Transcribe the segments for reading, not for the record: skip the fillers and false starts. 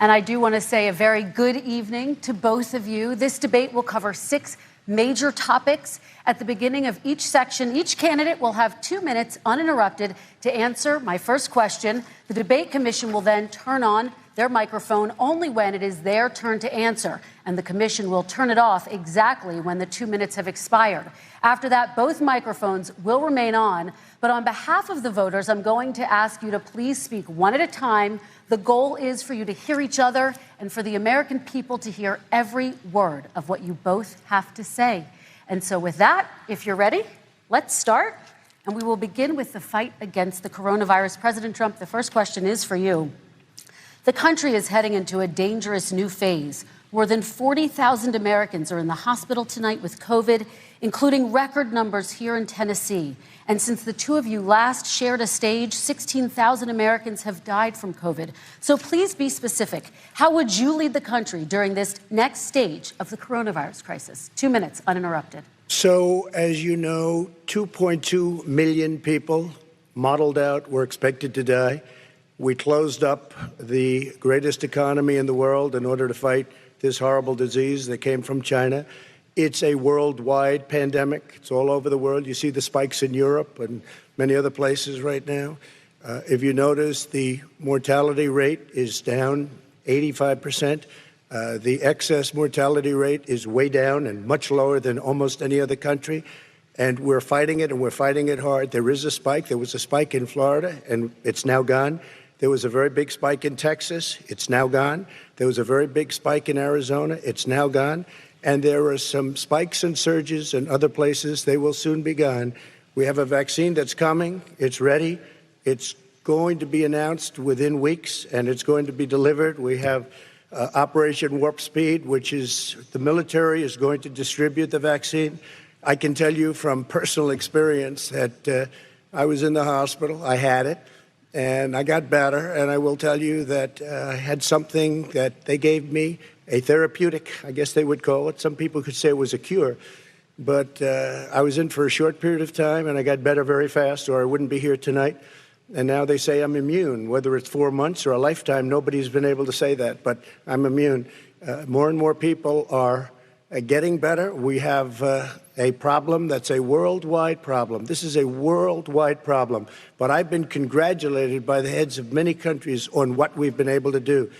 And I do want to say a very good evening to both of you. This debate will cover 6 major topics. At the beginning of each section, each candidate will have 2 minutes uninterrupted to answer my first question. The debate commission will then turn on their microphone only when it is their turn to answer, and the commission will turn it off exactly when the 2 minutes have expired. After that, both microphones will remain on, but on behalf of the voters, I'm going to ask you to please speak one at a time. The goal is for you to hear each other and for the American people to hear every word of what you both have to say. And so with that, if you're ready, let's start. And we will begin with the fight against the coronavirus. President Trump, the first question is for you. The country is heading into a dangerous new phase. More than 40,000 Americans are in the hospital tonight with COVID, including record numbers here in Tennessee. And since the two of you last shared a stage, 16,000 Americans have died from COVID. So please be specific. How would you lead the country during this next stage of the coronavirus crisis? 2 minutes, uninterrupted. So, as you know, 2.2 million people modeled out were expected to die. We closed up the greatest economy in the world in order to fight this horrible disease that came from China. It's a worldwide pandemic. It's all over the world. You see the spikes in Europe and many other places right now. If you notice, the mortality rate is down 85%. The excess mortality rate is way down and much lower than almost any other country. And we're fighting it, and we're fighting it hard. There is a spike. There was a spike in Florida, and it's now gone. There was a very big spike in Texas. It's now gone. There was a very big spike in Arizona. It's now gone. And there are some spikes and surges in other places. They will soon be gone. We have a vaccine that's coming. It's ready. It's going to be announced within weeks, and it's going to be delivered. We have Operation Warp Speed, which is the military is going to distribute the vaccine. I can tell you from personal experience that I was in the hospital. I had it, and I got better. And I will tell you that I had something that they gave me, a therapeutic, I guess they would call it. Some people could say it was a cure. But I was in for a short period of time, and I got better very fast, or I wouldn't be here tonight. And now they say I'm immune. Whether it's 4 months or a lifetime, nobody's been able to say that, but I'm immune. More and more people are getting better. We have a problem that's a worldwide problem. This is a worldwide problem. But I've been congratulated by the heads of many countries on what we've been able to do.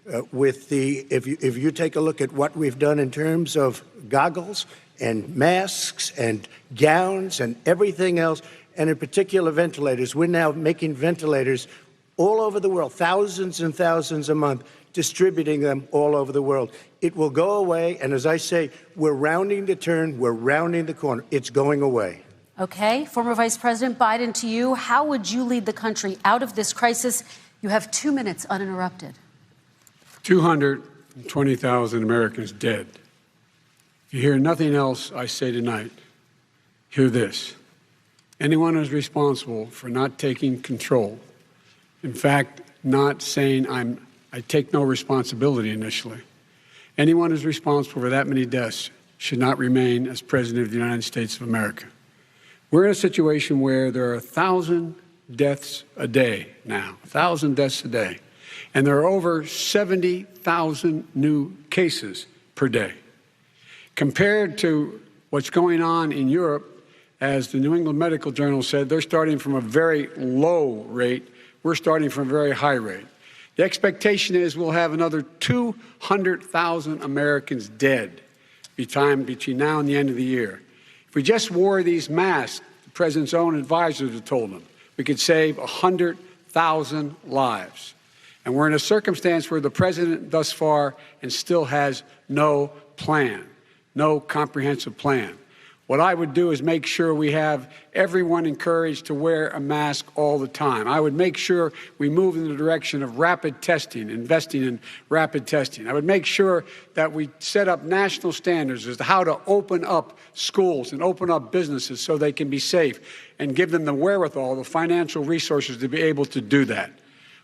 If you take a look at what we've done in terms of goggles and masks and gowns and everything else, and in particular ventilators. We're now making ventilators all over the world, thousands and thousands a month, distributing them all over the world. It will go away, and as I say, we're rounding the turn, we're rounding the corner. It's going away. Okay, former Vice President Biden, to you, how would you lead the country out of this crisis? You have 2 minutes uninterrupted. 220,000 Americans dead. If you hear nothing else I say tonight, hear this. Anyone who's responsible for not taking control, in fact, not saying I take no responsibility initially, anyone who's responsible for that many deaths should not remain as President of the United States of America. We're in a situation where there are 1,000 deaths a day now, 1,000 deaths a day, and there are over 70,000 new cases per day. Compared to what's going on in Europe, as the New England Medical Journal said, they're starting from a very low rate. We're starting from a very high rate. The expectation is we'll have another 200,000 Americans dead between now and the end of the year. If we just wore these masks, the president's own advisors have told him, we could save 100,000 lives. And we're in a circumstance where the president thus far and still has no plan, no comprehensive plan. What I would do is make sure we have everyone encouraged to wear a mask all the time. I would make sure we move in the direction of rapid testing, investing in rapid testing. I would make sure that we set up national standards as to how to open up schools and open up businesses so they can be safe and give them the wherewithal, the financial resources to be able to do that.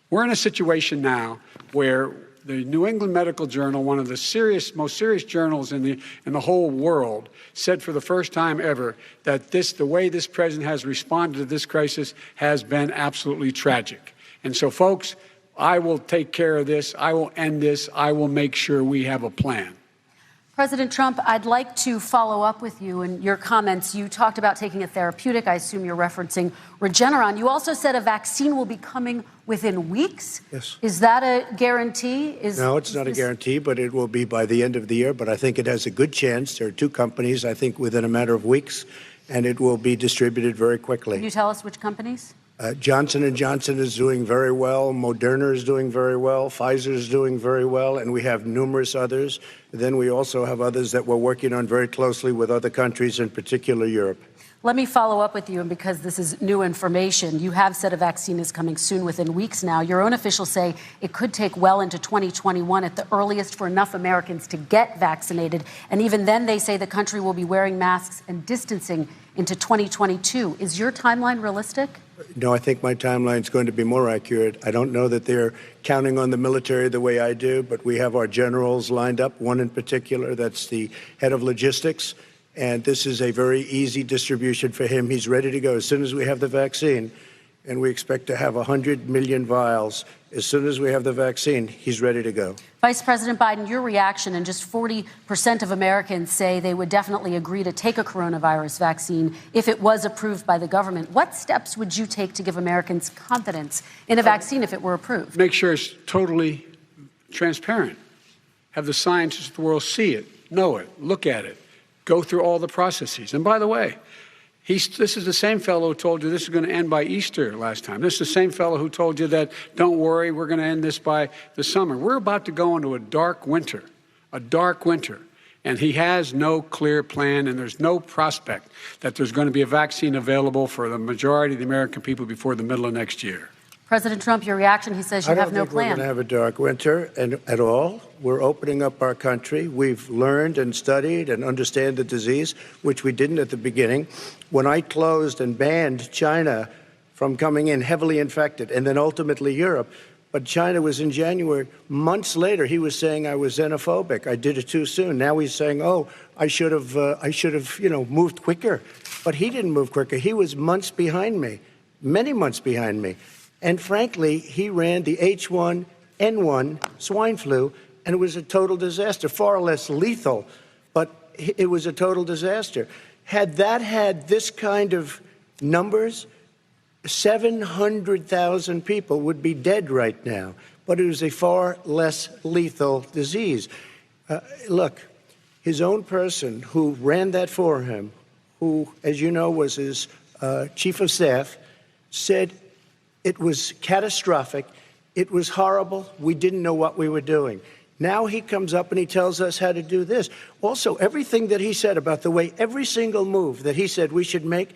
We're in a situation now where the New England Medical Journal, one of the most serious journals in the whole world, said for the first time ever that the way this president has responded to this crisis has been absolutely tragic. And so, folks, I will take care of this. I will end this. I will make sure we have a plan. President Trump, I'd like to follow up with you in your comments. You talked about taking a therapeutic. I assume you're referencing Regeneron. You also said a vaccine will be coming within weeks. Yes. Is that a guarantee? No, it's not a guarantee, but it will be by the end of the year. But I think it has a good chance. There are two companies, I think, within a matter of weeks, and it will be distributed very quickly. Can you tell us which companies? Johnson & Johnson is doing very well. Moderna is doing very well. Pfizer is doing very well. And we have numerous others. Then we also have others that we're working on very closely with other countries, in particular Europe. Let me follow up with you, and because this is new information, you have said a vaccine is coming soon, within weeks now. Your own officials say it could take well into 2021 at the earliest for enough Americans to get vaccinated. And even then, they say the country will be wearing masks and distancing into 2022. Is your timeline realistic? No, I think my timeline is going to be more accurate. I don't know that they're counting on the military the way I do, but we have our generals lined up, one in particular that's the head of logistics. And this is a very easy distribution for him. He's ready to go as soon as we have the vaccine. And we expect to have 100 million vials. As soon as we have the vaccine, he's ready to go. Vice President Biden, your reaction, and just 40% of Americans say they would definitely agree to take a coronavirus vaccine if it was approved by the government. What steps would you take to give Americans confidence in a vaccine if it were approved? Make sure it's totally transparent. Have the scientists of the world see it, know it, look at it, go through all the processes. And by the way, this is the same fellow who told you this is going to end by Easter last time. This is the same fellow who told you that, don't worry, we're going to end this by the summer. We're about to go into a dark winter. And he has no clear plan, and there's no prospect that there's going to be a vaccine available for the majority of the American people before the middle of next year. President Trump, your reaction, he says you have no plan. I don't think we're going to have a dark winter at all. We're opening up our country. We've learned and studied and understand the disease, which we didn't at the beginning. When I closed and banned China from coming in heavily infected, and then ultimately Europe, but China was in January. Months later, he was saying I was xenophobic. I did it too soon. Now he's saying, oh, I should have, moved quicker. But he didn't move quicker. He was months behind me, many months behind me. And frankly, he ran the H1N1 swine flu, and it was a total disaster, far less lethal, but it was a total disaster. Had that had this kind of numbers, 700,000 people would be dead right now, but it was a far less lethal disease. Look, his own person who ran that for him, who, as you know, was his chief of staff, said it was catastrophic. It was horrible. We didn't know what we were doing. Now he comes up and he tells us how to do this. Also, everything that he said about the way every single move that he said we should make,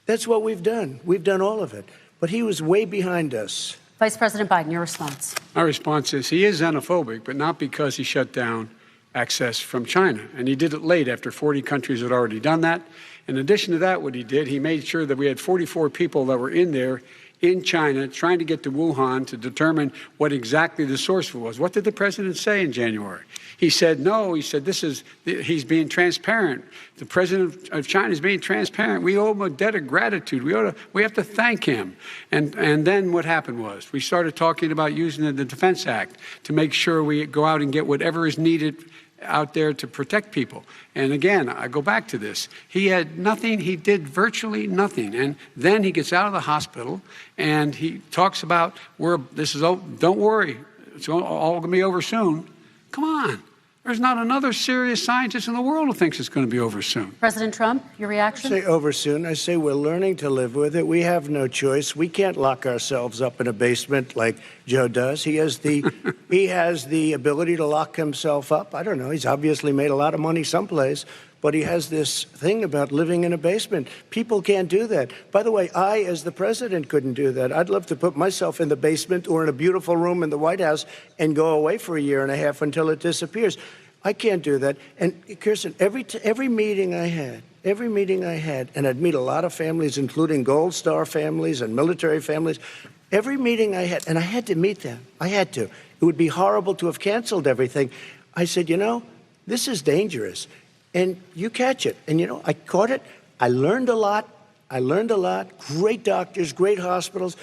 that's what we've done. We've done all of it. But he was way behind us. Vice President Biden, your response. My response is he is xenophobic, but not because he shut down access from China. And he did it late after 40 countries had already done that. In addition to that, what he did, he made sure that we had 44 people that were in there in China trying to get to Wuhan to determine what exactly the source was. What did the president say in January? He said, no, he said, he's being transparent. The president of China is being transparent. We owe him a debt of gratitude. We have to thank him. And then what happened was we started talking about using the Defense Act to make sure we go out and get whatever is needed out there to protect people. And again, I go back to this. He had nothing. He did virtually nothing. And then he gets out of the hospital and he talks about don't worry, it's all going to be over soon. Come on. There's not another serious scientist in the world who thinks it's going to be over soon. President Trump, your reaction? I say over soon. I say we're learning to live with it. We have no choice. We can't lock ourselves up in a basement like Joe does. He has the ability to lock himself up. I don't know. He's obviously made a lot of money someplace, but he has this thing about living in a basement. People can't do that. By the way, I, as the president, couldn't do that. I'd love to put myself in the basement or in a beautiful room in the White House and go away for a year and a half until it disappears. I can't do that. And Kirsten, every meeting I had, and I'd meet a lot of families, including Gold Star families and military families, every meeting I had, and I had to meet them. I had to. It would be horrible to have canceled everything. I said, this is dangerous. And you catch it. And, I caught it. I learned a lot. Great doctors, great hospitals.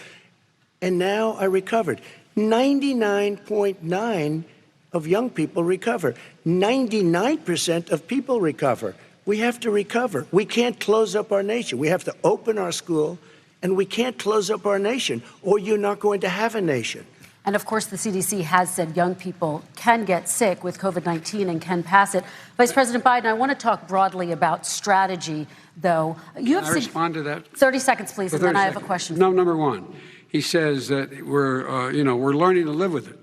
And now I recovered. 99.9% of young people recover. 99% of people recover. We have to recover. We can't close up our nation. We have to open our school, and we can't close up our nation, or you're not going to have a nation. And of course, the CDC has said young people can get sick with COVID-19 and can pass it. Vice President Biden, I want to talk broadly about strategy, though. Can I respond to that? 30 seconds, please, and then I have a question. No, number one, he says that we're learning to live with it.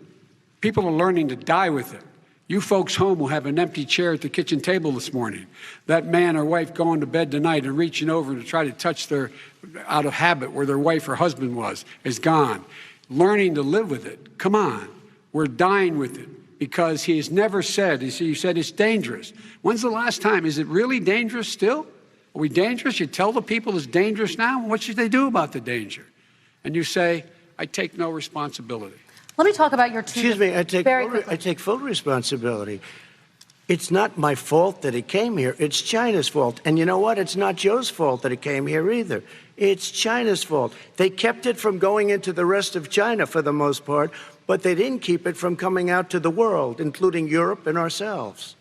People are learning to die with it. You folks home will have an empty chair at the kitchen table this morning. That man or wife going to bed tonight and reaching over to try to touch their, out of habit, where their wife or husband was, is gone. Learning to live with it. Come on. We're dying with it because he has never said, you said it's dangerous. When's the last time? Is it really dangerous still? Are we dangerous? You tell the people it's dangerous now? What should they do about the danger? And you say, I take no responsibility. Let me talk about your two. Excuse me, I take full responsibility. It's not my fault that it came here. It's China's fault. And you know what? It's not Joe's fault that it came here either. It's China's fault. They kept it from going into the rest of China for the most part, but they didn't keep it from coming out to the world, including Europe and ourselves.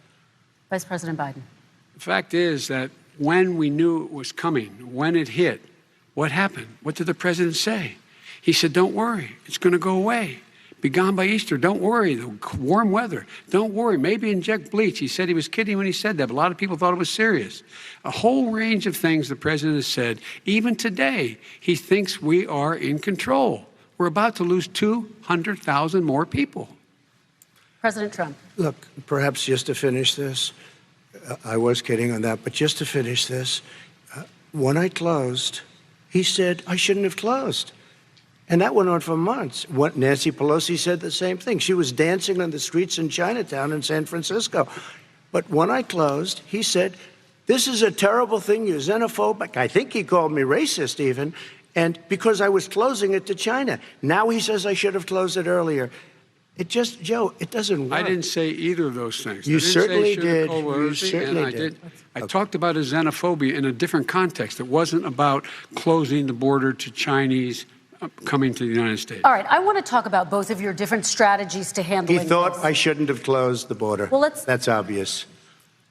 Vice President Biden. The fact is that when we knew it was coming, when it hit, what happened? What did the president say? He said, don't worry, it's going to go away. Be gone by Easter. Don't worry. The warm weather. Don't worry. Maybe inject bleach. He said he was kidding when he said that, but a lot of people thought it was serious. A whole range of things the president has said. Even today, he thinks we are in control. We're about to lose 200,000 more people. President Trump. Look, perhaps just to finish this, I was kidding on that, but just to finish this, when I closed, he said I shouldn't have closed. And that went on for months. Nancy Pelosi said the same thing. She was dancing on the streets in Chinatown in San Francisco. But when I closed, he said, this is a terrible thing. You're xenophobic. I think he called me racist even. And because I was closing it to China. Now he says I should have closed it earlier. It just, Joe, it doesn't work. I didn't say either of those things. You certainly did. You certainly did. I talked about a xenophobia in a different context. It wasn't about closing the border to Chinese coming to the United States. All right, I want to talk about both of your different strategies to handling He thought this. I shouldn't have closed the border. Well, that's obvious.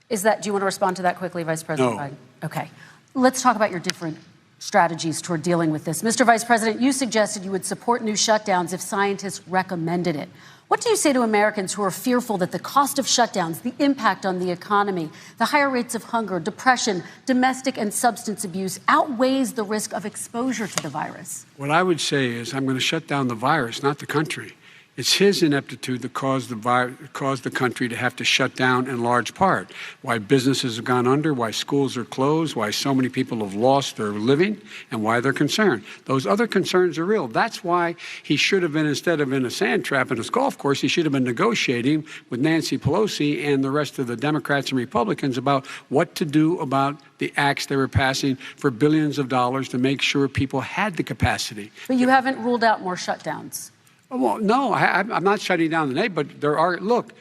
Do you want to respond to that quickly, Vice President No. Biden? Okay. Let's talk about your different strategies toward dealing with this. Mr. Vice President, you suggested you would support new shutdowns if scientists recommended it. What do you say to Americans who are fearful that the cost of shutdowns, the impact on the economy, the higher rates of hunger, depression, domestic and substance abuse outweighs the risk of exposure to the virus? What I would say is I'm going to shut down the virus, not the country. It's his ineptitude that caused the country to have to shut down in large part. Why businesses have gone under, why schools are closed, why so many people have lost their living, and why they're concerned. Those other concerns are real. That's why he should have been, instead of in a sand trap in his golf course, he should have been negotiating with Nancy Pelosi and the rest of the Democrats and Republicans about what to do about the acts they were passing for billions of dollars to make sure people had the capacity. But you haven't ruled out more shutdowns. Well, no, I'm not shutting down the nation, but there are, look,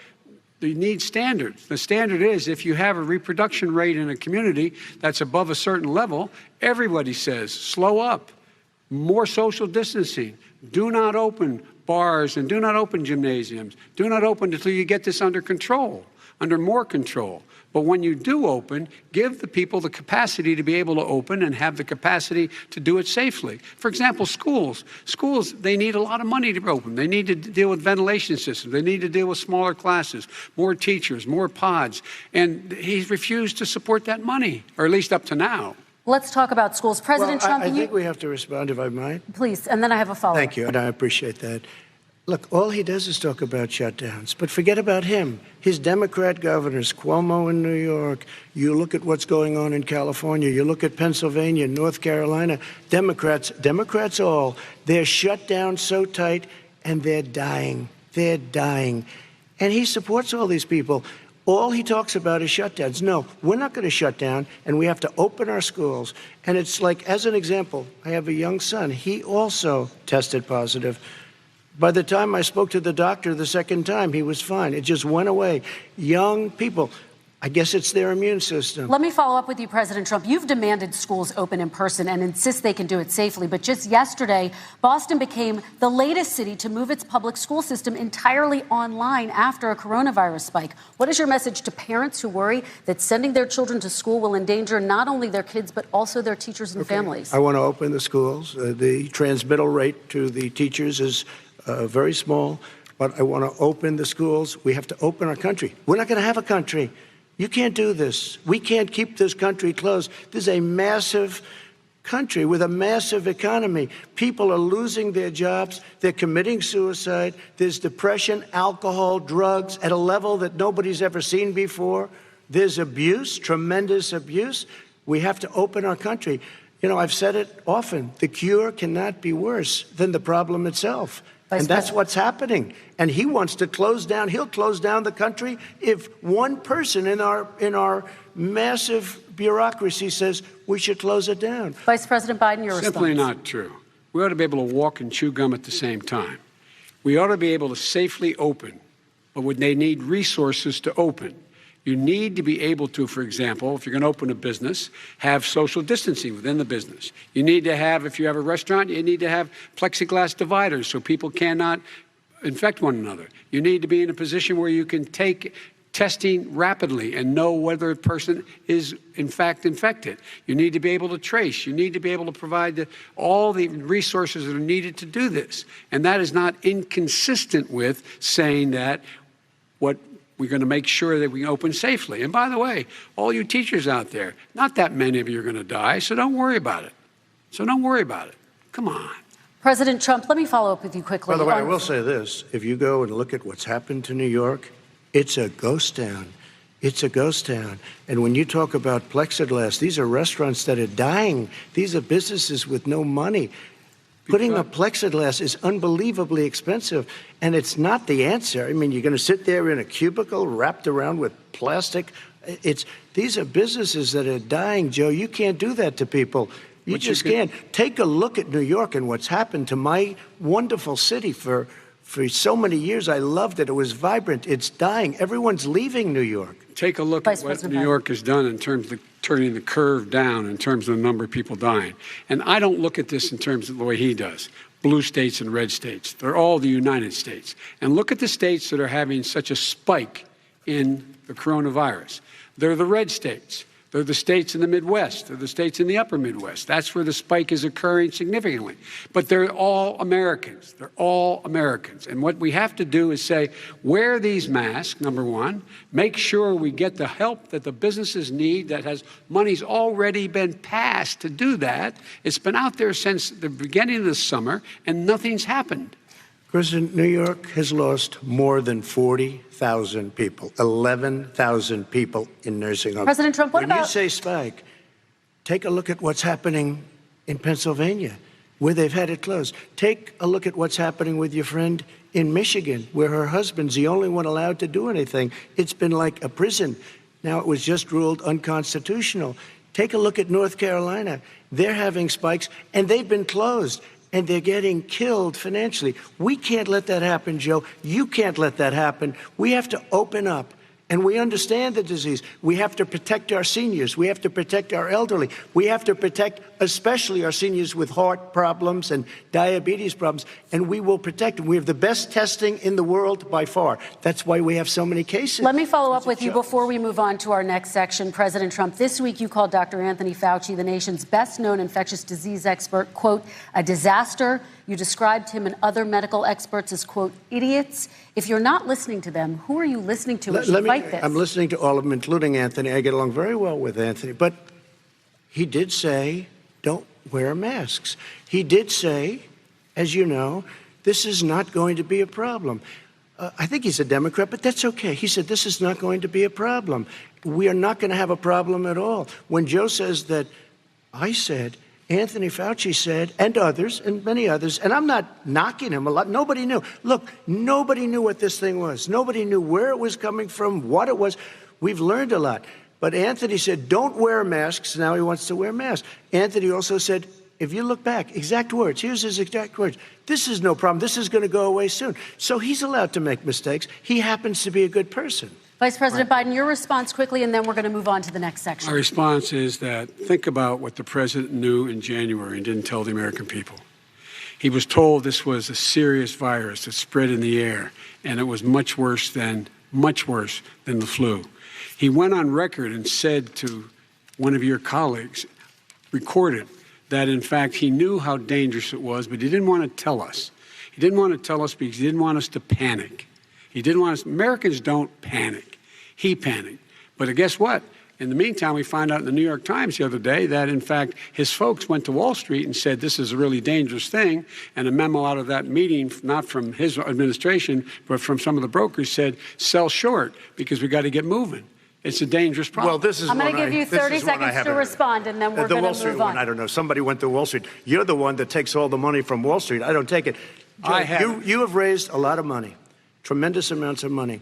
you need standards. The standard is if you have a reproduction rate in a community that's above a certain level, everybody says, slow up, more social distancing, do not open bars and do not open gymnasiums, do not open until you get this under control, under more control. But when you do open, give the people the capacity to be able to open and have the capacity to do it safely. For example, schools. Schools, they need a lot of money to open. They need to deal with ventilation systems. They need to deal with smaller classes, more teachers, more pods. And he's refused to support that money, or at least up to now. Let's talk about schools. President Trump, I think we have to respond, if I might. Please, and then I have a follow-up. Thank you, and I appreciate that. Look, all he does is talk about shutdowns, but forget about him. His Democrat governors, Cuomo in New York, you look at what's going on in California, you look at Pennsylvania, North Carolina, Democrats all, they're shut down so tight and they're dying. They're dying. And he supports all these people. All he talks about is shutdowns. No, we're not going to shut down, and we have to open our schools. And it's like, as an example, I have a young son. He also tested positive. By the time I spoke to the doctor the second time, he was fine. It just went away. Young people. I guess it's their immune system. Let me follow up with you, President Trump. You've demanded schools open in person and insist they can do it safely. But just yesterday, Boston became the latest city to move its public school system entirely online after a coronavirus spike. What is your message to parents who worry that sending their children to school will endanger not only their kids, but also their teachers and families? I want to open the schools. The transmittal rate to the teachers is very small, but I want to open the schools. We have to open our country. We're not going to have a country. You can't do this. We can't keep this country closed. This is a massive country with a massive economy. People are losing their jobs. They're committing suicide. There's depression, alcohol, drugs at a level that nobody's ever seen before. There's abuse, tremendous abuse. We have to open our country. You know, I've said it often. The cure cannot be worse than the problem itself. And that's what's happening. And he wants to close down. He'll close down the country if one person in our massive bureaucracy says we should close it down. Vice President Biden, your response. Simply not true. We ought to be able to walk and chew gum at the same time. We ought to be able to safely open, but would they need resources to open? You need to be able to, for example, if you're going to open a business, have social distancing within the business. You need to have, if you have a restaurant, you need to have plexiglass dividers so people cannot infect one another. You need to be in a position where you can take testing rapidly and know whether a person is in fact infected. You need to be able to trace. You need to be able to provide all the resources that are needed to do this. And that is not inconsistent with saying that what we're going to make sure that we open safely. And by the way, all you teachers out there, not that many of you are going to die, so don't worry about it. Come on. President Trump, let me follow up with you quickly. By the way, I will say this. If you go and look at what's happened to New York, it's a ghost town. It's a ghost town. And when you talk about plexiglass, these are restaurants that are dying. These are businesses with no money. Putting up plexiglass is unbelievably expensive, and it's not the answer. I mean, you're going to sit there in a cubicle wrapped around with plastic. These are businesses that are dying, Joe. You can't do that to people. You just can't. Take a look at New York and what's happened to my wonderful city for so many years. I loved it. It was vibrant. It's dying. Everyone's leaving New York. Take a look at what New York has done in terms of turning the curve down in terms of the number of people dying. And I don't look at this in terms of the way he does. Blue states and red states. They're all the United States. And look at the states that are having such a spike in the coronavirus. They're the red states. They're the states in the Midwest. They're the states in the upper Midwest. That's where the spike is occurring significantly. But they're all Americans. They're all Americans. And what we have to do is say, wear these masks, number one. Make sure we get the help that the businesses need that has money's already been passed to do that. It's been out there since the beginning of the summer, and nothing's happened. President, New York has lost more than 40,000 people, 11,000 people in nursing homes. President Trump, what about... When you say spike, take a look at what's happening in Pennsylvania, where they've had it closed. Take a look at what's happening with your friend in Michigan, where her husband's the only one allowed to do anything. It's been like a prison. Now it was just ruled unconstitutional. Take a look at North Carolina. They're having spikes, and they've been closed. And they're getting killed financially. We can't let that happen, Joe. You can't let that happen. We have to open up. And we understand the disease. We have to protect our seniors. We have to protect our elderly. We have to protect especially our seniors with heart problems and diabetes problems. And we will protect them. We have the best testing in the world by far. That's why we have so many cases. Let me follow up with you before we move on to our next section. President Trump, this week you called Dr. Anthony Fauci, the nation's best-known infectious disease expert, quote, a disaster. You described him and other medical experts as, quote, idiots. If you're not listening to them, who are you listening to as you fight this? I'm listening to all of them, including Anthony. I get along very well with Anthony. But he did say, don't wear masks. He did say, as you know, this is not going to be a problem. I think he's a Democrat, but that's okay. He said, this is not going to be a problem. We are not going to have a problem at all. When Joe says that, I said, Anthony Fauci said, and others, and many others, and I'm not knocking him a lot. Nobody knew. Look, nobody knew what this thing was. Nobody knew where it was coming from, what it was. We've learned a lot. But Anthony said, don't wear masks. Now he wants to wear masks. Anthony also said, if you look back, exact words, here's his exact words. This is no problem. This is going to go away soon. So he's allowed to make mistakes. He happens to be a good person. Vice President Biden, your response quickly, and then we're going to move on to the next section. My response is that think about what the president knew in January and didn't tell the American people. He was told this was a serious virus that spread in the air, and it was much worse than the flu. He went on record and said to one of your colleagues, recorded, that in fact he knew how dangerous it was, but he didn't want to tell us. He didn't want to tell us because he didn't want us to panic. He didn't want us. Americans don't panic. He panicked. But guess what? In the meantime, we find out in the New York Times the other day that, in fact, his folks went to Wall Street and said this is a really dangerous thing. And a memo out of that meeting, not from his administration, but from some of the brokers, said sell short because we got to get moving. It's a dangerous problem. Well, this is I'm going to give you 30 seconds to respond, and then we're going to move on. The Wall Street one, I don't know. Somebody went to Wall Street. You're the one that takes all the money from Wall Street. I don't take it. Joe, you have raised a lot of money, tremendous amounts of money.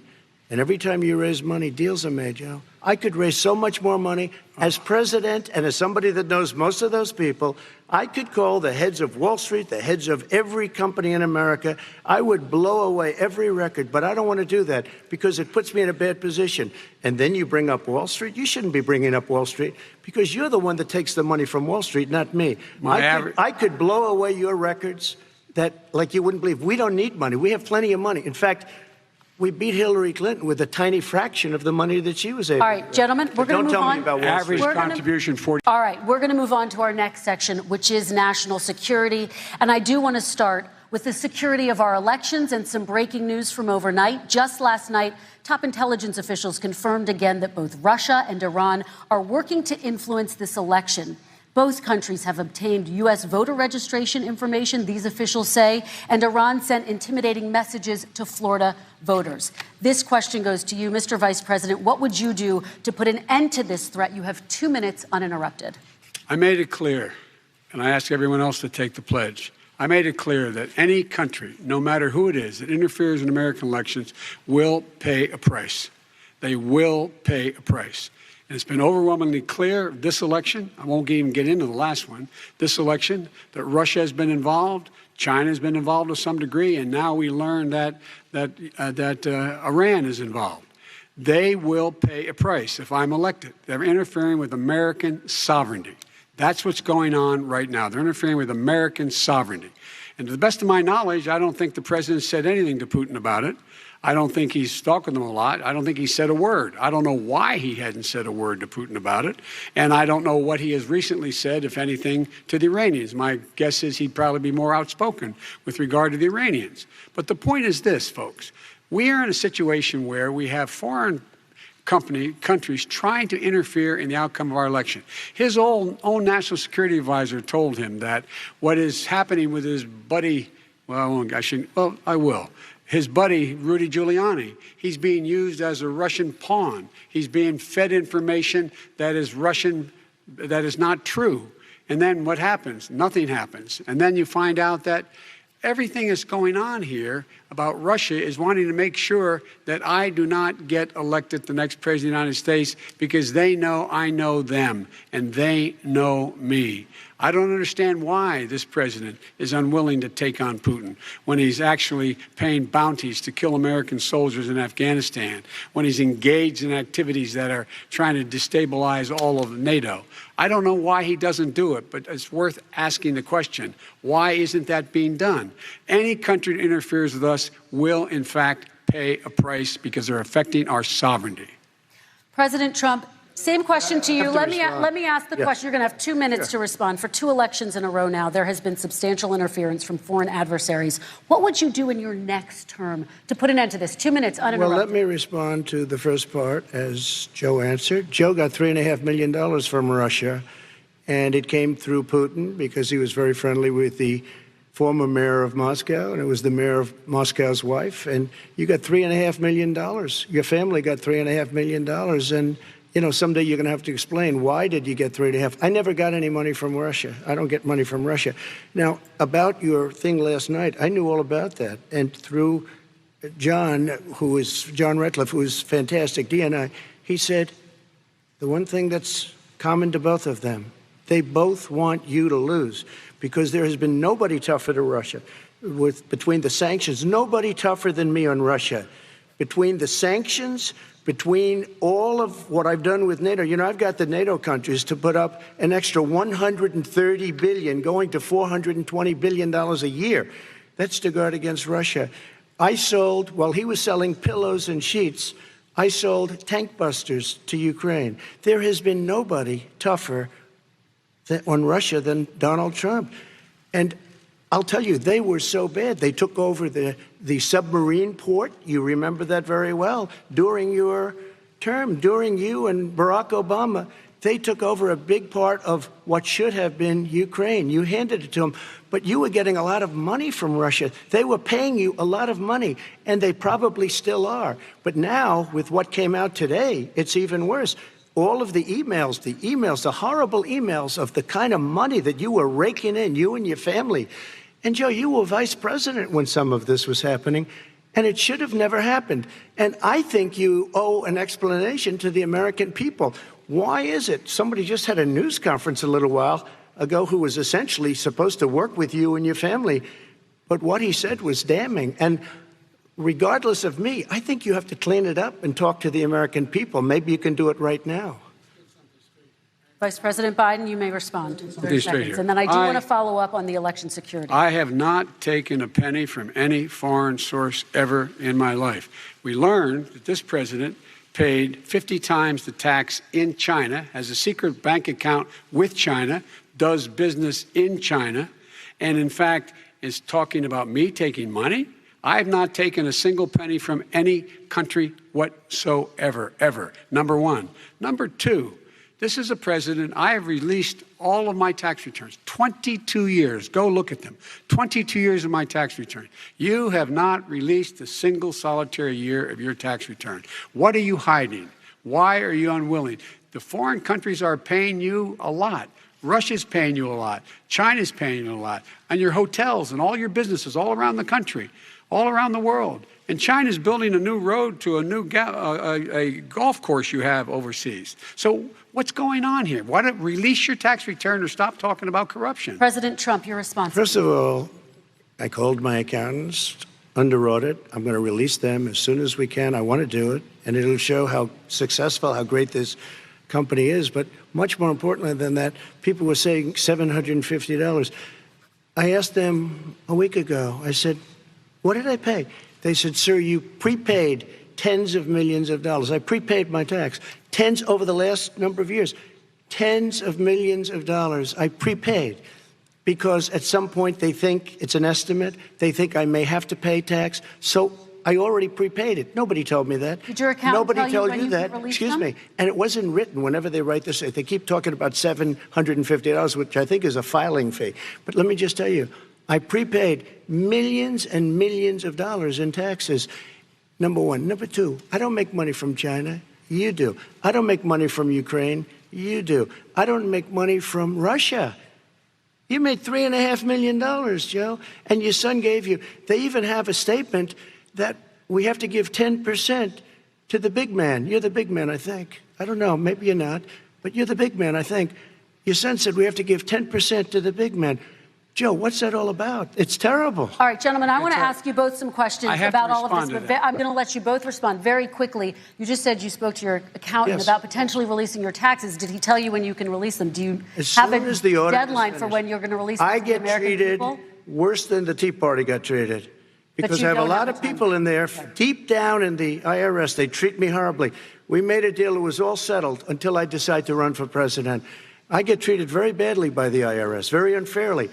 And every time you raise money, deals are made, Joe. I could raise so much more money. As president and as somebody that knows most of those people, I could call the heads of Wall Street, the heads of every company in America. I would blow away every record, but I don't want to do that because it puts me in a bad position. And then you bring up Wall Street. You shouldn't be bringing up Wall Street because you're the one that takes the money from Wall Street, not me. I could blow away your records that, like you wouldn't believe. We don't need money. We have plenty of money. In fact, we beat Hillary Clinton with a tiny fraction of the money that she was able to. All right, gentlemen, we're going to move on. Don't tell me about Wall Street. Average contribution 40. All right, we're going to move on to our next section, which is national security. And I do want to start with the security of our elections and some breaking news from overnight. Just last night, top intelligence officials confirmed again that both Russia and Iran are working to influence this election. Both countries have obtained U.S. voter registration information, these officials say, and Iran sent intimidating messages to Florida voters. This question goes to you, Mr. Vice President. What would you do to put an end to this threat? You have 2 minutes uninterrupted. I made it clear, and I ask everyone else to take the pledge. I made it clear that any country, no matter who it is, that interferes in American elections will pay a price. They will pay a price. And it's been overwhelmingly clear this election, I won't even get into the last one, this election, that Russia has been involved, China has been involved to some degree, and now we learn that Iran is involved. They will pay a price if I'm elected. They're interfering with American sovereignty. That's what's going on right now. They're interfering with American sovereignty. And to the best of my knowledge, I don't think the president said anything to Putin about it. I don't think he's talking to them a lot. I don't think he said a word. I don't know why he hadn't said a word to Putin about it. And I don't know what he has recently said, if anything, to the Iranians. My guess is he'd probably be more outspoken with regard to the Iranians. But the point is this, folks. We are in a situation where we have foreign countries trying to interfere in the outcome of our election. His own national security advisor told him that what is happening with his buddy, I will. His buddy, Rudy Giuliani, he's being used as a Russian pawn. He's being fed information that is Russian, that is not true. And then what happens? Nothing happens. And then you find out that everything that's going on here about Russia is wanting to make sure that I do not get elected the next president of the United States because they know I know them and they know me. I don't understand why this president is unwilling to take on Putin when he's actually paying bounties to kill American soldiers in Afghanistan, when he's engaged in activities that are trying to destabilize all of NATO. I don't know why he doesn't do it, but it's worth asking the question, why isn't that being done? Any country that interferes with us will, in fact, pay a price because they're affecting our sovereignty. President Trump, same question to you. Let me ask the question. You're going to have 2 minutes to respond. For 2 elections in a row now, there has been substantial interference from foreign adversaries. What would you do in your next term to put an end to this? 2 minutes uninterrupted. Well, let me respond to the first part, as Joe answered. Joe got $3.5 million from Russia, and it came through Putin because he was very friendly with the former mayor of Moscow, and it was the mayor of Moscow's wife. And you got $3.5 million. Your family got $3.5 million. And you know, someday you're going to have to explain, why did you get 3.5? I never got any money from Russia. I don't get money from Russia. Now, about your thing last night, I knew all about that. And through John Ratcliffe, who is fantastic, DNI, he said, the one thing that's common to both of them, they both want you to lose because there has been nobody tougher to Russia. Between the sanctions, nobody tougher than me on Russia. Between the sanctions, between all of what I've done with NATO, I've got the NATO countries to put up an extra $130 billion, going to $420 billion a year. That's to guard against Russia. I sold, while he was selling pillows and sheets, I sold tank busters to Ukraine. There has been nobody tougher on Russia than Donald Trump. And I'll tell you, they were so bad. They took over the submarine port. You remember that very well. During your term, during you and Barack Obama, they took over a big part of what should have been Ukraine. You handed it to them, but you were getting a lot of money from Russia. They were paying you a lot of money, and they probably still are. But now, with what came out today, it's even worse. All of the emails, the horrible emails of the kind of money that you were raking in, you and your family. And Joe, you were vice president when some of this was happening, and it should have never happened. And I think you owe an explanation to the American people. Why is it? Somebody just had a news conference a little while ago who was essentially supposed to work with you and your family, but what he said was damning. And regardless of me, I think you have to clean it up and talk to the American people. Maybe you can do it right now. Vice President Biden, you may respond. 30 seconds. And then I do want to follow up on the election security. I have not taken a penny from any foreign source ever in my life. We learned that this president paid 50 times the tax in China, has a secret bank account with China, does business in China, and in fact is talking about me taking money. I have not taken a single penny from any country whatsoever, ever. Number one. Number two, this is a president, I have released all of my tax returns, 22 years. Go look at them. 22 years of my tax return. You have not released a single solitary year of your tax return. What are you hiding? Why are you unwilling? The foreign countries are paying you a lot. Russia's paying you a lot. China's paying you a lot. And your hotels and all your businesses all around the country, all around the world. And China's building a new road to a new a golf course you have overseas. So what's going on here? Why don't release your tax return or stop talking about corruption? President Trump, your response. First of all, I called my accountants, underwrote it. I'm going to release them as soon as we can. I want to do it, and it'll show how successful, how great this company is. But much more importantly than that, people were saying $750. I asked them a week ago, I said, what did I pay? They said, sir, you prepaid tens of millions of dollars. I prepaid my tax. Tens over the last number of years. Tens of millions of dollars I prepaid because at some point they think it's an estimate. They think I may have to pay tax. So I already prepaid it. Nobody told me that. Did your accountant Nobody tell told you that. Excuse me. And it wasn't written whenever they write this. They keep talking about $750, which I think is a filing fee. But let me just tell you, I prepaid millions and millions of dollars in taxes. Number one. Number two, I don't make money from China. You do. I don't make money from Ukraine. You do. I don't make money from Russia. You made $3.5 million, Joe, and your son gave you. They even have a statement that we have to give 10% to the big man. You're the big man, I think. I don't know. Maybe you're not, but you're the big man, I think. Your son said we have to give 10% to the big man. Joe, what's that all about? It's terrible. All right, gentlemen, I want to ask you both some questions about all of this, but I'm going to let you both respond very quickly. You just said you spoke to your accountant about potentially releasing your taxes. Did he tell you when you can release them? Do you have a deadline for when you're going to release them to the American people? I get treated worse than the Tea Party got treated. Because I have a lot of people in there, deep down in the IRS, they treat me horribly. We made a deal, it was all settled until I decide to run for president. I get treated very badly by the IRS, very unfairly.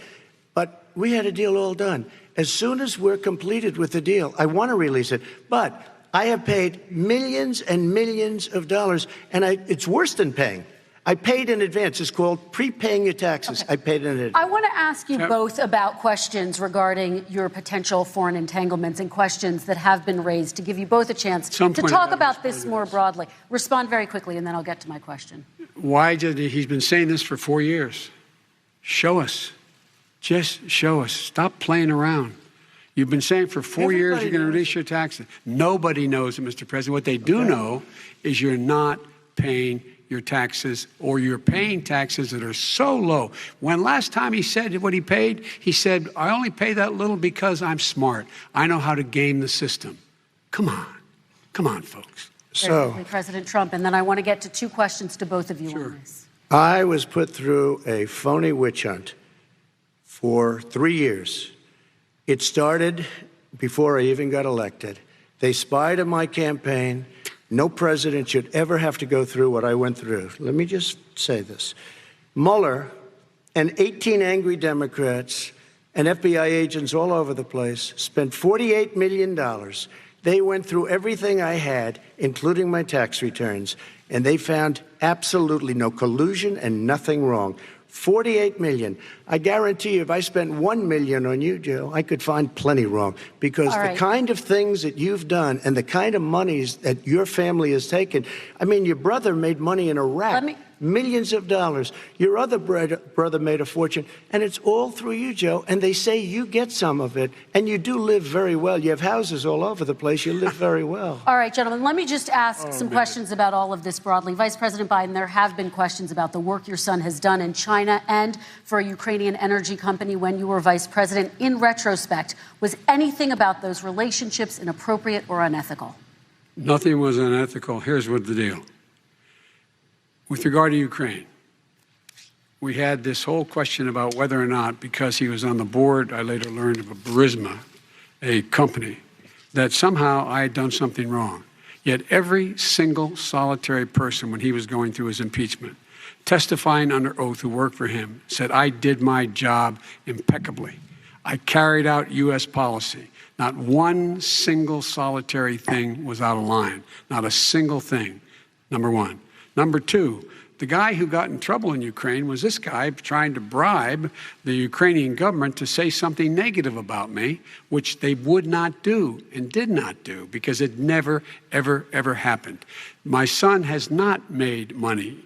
But we had a deal all done. As soon as we're completed with the deal, I want to release it. But I have paid millions and millions of dollars, and it's worse than paying. I paid in advance. It's called prepaying your taxes. Okay. I paid in advance. I want to ask you both about questions regarding your potential foreign entanglements and questions that have been raised to give you both a chance to talk about this more broadly. Respond very quickly, and then I'll get to my question. Why did he's been saying this for 4 years? Show us. Just show us. Stop playing around. You've been saying for 4 years you're going to release your taxes. Nobody knows it, Mr. President. What they do know is you're not paying your taxes, or you're paying taxes that are so low. When last time he said what he paid, he said, I only pay that little because I'm smart. I know how to game the system. Come on. Come on, folks. Very quickly, President Trump, and then I want to get to two questions to both of you on this. I was put through a phony witch hunt for 3 years. It started before I even got elected. They spied on my campaign. No president should ever have to go through what I went through. Let me just say this. Mueller and 18 angry Democrats and FBI agents all over the place spent $48 million. They went through everything I had, including my tax returns, and they found absolutely no collusion and nothing wrong. $48 million. I guarantee you, if I spent $1 million on you, Joe, I could find plenty wrong, because the kind of things that you've done and the kind of monies that your family has taken. I mean, your brother made money in Iraq. Millions of dollars. Your other brother made a fortune, and it's all through you, Joe. And they say you get some of it, and you do live very well. You have houses all over the place. You live very well. All right, gentlemen, let me just ask some questions about all of this broadly. Vice President Biden, there have been questions about the work your son has done in China and for a Ukrainian energy company when you were vice president. In retrospect, was anything about those relationships inappropriate or unethical? Nothing was unethical. Here's what the deal. With regard to Ukraine, we had this whole question about whether or not, because he was on the board, I later learned of a Burisma, a company, that somehow I had done something wrong. Yet every single solitary person, when he was going through his impeachment, testifying under oath who worked for him, said, I did my job impeccably. I carried out U.S. policy. Not one single solitary thing was out of line. Not a single thing, number one. Number two, the guy who got in trouble in Ukraine was this guy trying to bribe the Ukrainian government to say something negative about me, which they would not do and did not do, because it never, ever, ever happened. My son has not made money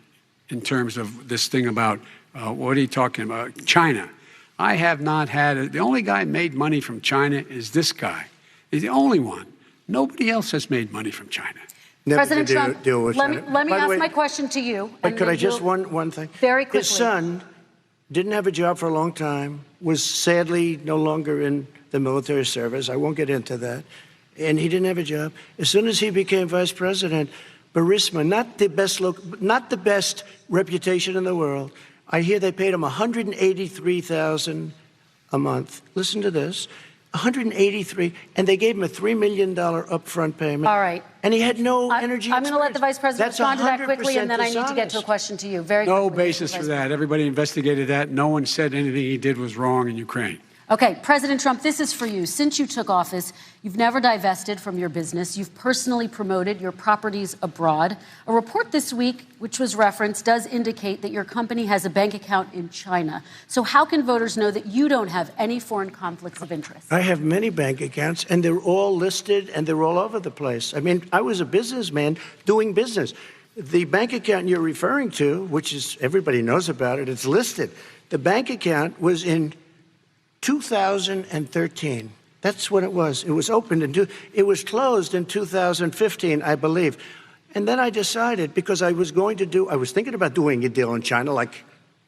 in terms of this thing about, what are you talking about, China. I have not had it. The only guy who made money from China is this guy. He's the only one. Nobody else has made money from China. President Trump, let me ask my question to you. But could I just one thing? Very quickly. His son didn't have a job for a long time, was sadly no longer in the military service. I won't get into that. And he didn't have a job. As soon as he became vice president, Burisma, not the best reputation in the world. I hear they paid him $183,000 a month. Listen to this. $183, and they gave him a $3 million upfront payment. All right. And he had no energy. I'm going to let the Vice President respond to that quickly, and then I need to get to a question to you. Very no quickly. Basis for that. Everybody investigated that. No one said anything he did was wrong in Ukraine. Okay, President Trump, this is for you. Since you took office, you've never divested from your business. You've personally promoted your properties abroad. A report this week, which was referenced, does indicate that your company has a bank account in China. So how can voters know that you don't have any foreign conflicts of interest? I have many bank accounts, and they're all listed, and they're all over the place. I mean, I was a businessman doing business. The bank account you're referring to, which is, everybody knows about it, it's listed. The bank account was in 2013. That's when it was. It was opened it was closed in 2015, I believe. And then I decided, because I was thinking about doing a deal in China like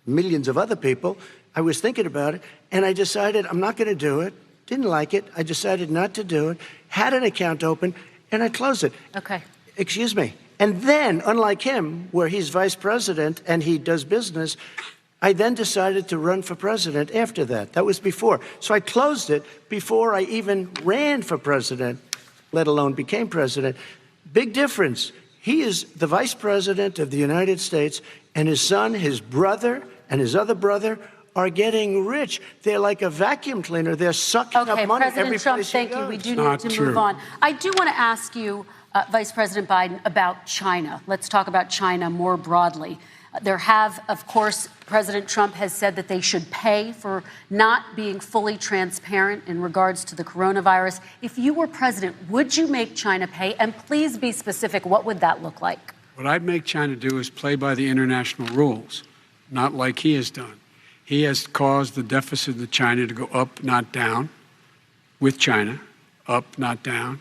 millions of other people. I was thinking about it, and I decided I'm not going to do it. Didn't like it. I decided not to do it. Had an account open, and I closed it. Okay. Excuse me. And then, unlike him, where he's vice president and he does business, I then decided to run for president after that. That was before. So I closed it before I even ran for president, let alone became president. Big difference. He is the vice president of the United States, and his son, his brother, and his other brother are getting rich. They're like a vacuum cleaner. They're sucking up money every President Trump, place thank he you. goes. We do need to move on. I do want to ask you, Vice President Biden, about China. Let's talk about China more broadly. There have, of course, President Trump has said that they should pay for not being fully transparent in regards to the coronavirus. If you were president, would you make China pay? And please be specific. What would that look like? What I'd make China do is play by the international rules, not like he has done. He has caused the deficit of China to go up, not down, with China, up, not down.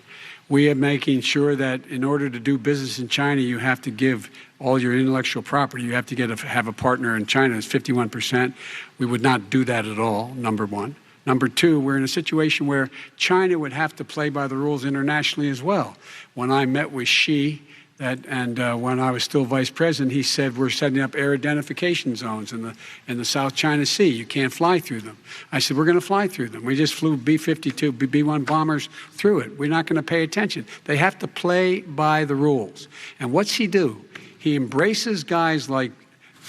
We are making sure that in order to do business in China, you have to give all your intellectual property. You have to have a partner in China. It's 51%. We would not do that at all, number one. Number two, we're in a situation where China would have to play by the rules internationally as well. When I met with Xi When I was still vice president, he said we're setting up air identification zones in the South China Sea. You can't fly through them. I said we're going to fly through them. We just flew B-52, B-1 bombers through it. We're not going to pay attention. They have to play by the rules. And what's he do? He embraces guys like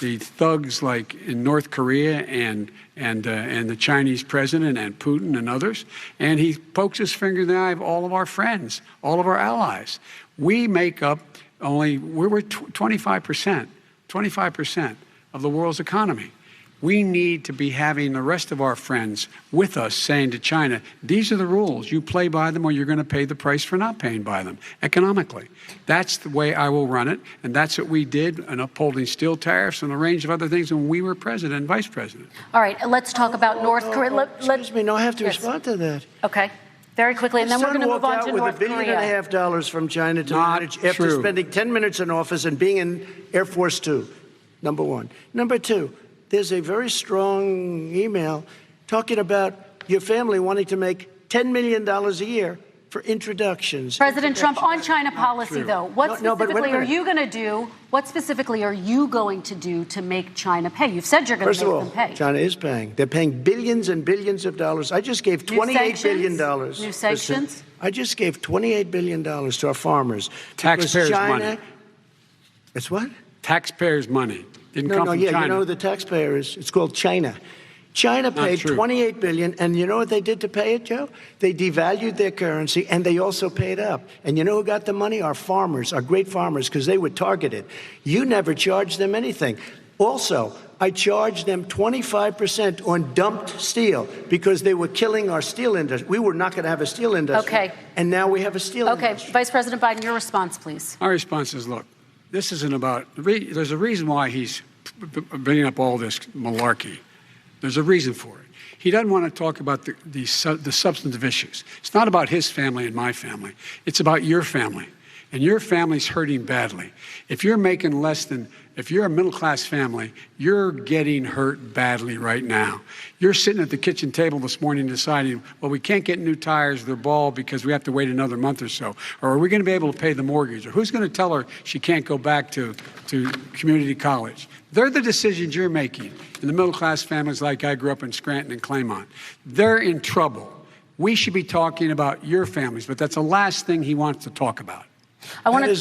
the thugs like in North Korea and the Chinese president and Putin and others, and he pokes his finger in the eye of all of our friends, all of our allies. We make up we're 25% of the world's economy. We need to be having the rest of our friends with us saying to China, these are the rules. You play by them or you're going to pay the price for not paying by them economically. That's the way I will run it. And that's what we did in upholding steel tariffs and a range of other things when we were president and vice president. All right, let's talk about North Korea. Excuse me, no, I have to respond to that. Okay. Very quickly, and then we're going to move on to North Korea. With $1.5 billion from China to manage after spending 10 minutes in office and being in Air Force Two, number one. Number two, there's a very strong email talking about your family wanting to make $10 million a year for introductions. President Trump, on China policy, though, what specifically are you going to do? What specifically are you going to do to make China pay? You've said you're going to make them pay. China is paying. They're paying billions and billions of dollars. I just gave $28 billion. New sanctions? I just gave $28 billion to our farmers. Taxpayers' money. It's what? Taxpayers' money. Didn't come from China. You know who the taxpayer is? It's called China. China paid $28 billion, and you know what they did to pay it, Joe? They devalued their currency, and they also paid up. And you know who got the money? Our farmers, our great farmers, because they were targeted. You never charged them anything. Also, I charged them 25% on dumped steel because they were killing our steel industry. We were not going to have a steel industry. Okay. And now we have a steel industry. Okay, Vice President Biden, your response, please. My response is, look, this isn't about, there's a reason why he's bringing up all this malarkey. There's a reason for it. He doesn't want to talk about the substantive issues. It's not about his family and my family. It's about your family. And your family's hurting badly. If you're making less than, if you're a middle-class family, you're getting hurt badly right now. You're sitting at the kitchen table this morning deciding, well, we can't get new tires, they're bald because we have to wait another month or so. Or are we going to be able to pay the mortgage? Or who's going to tell her she can't go back to community college? They're the decisions you're making in the middle-class families like I grew up in Scranton and Claymont. They're in trouble. We should be talking about your families, but that's the last thing he wants to talk about. I want to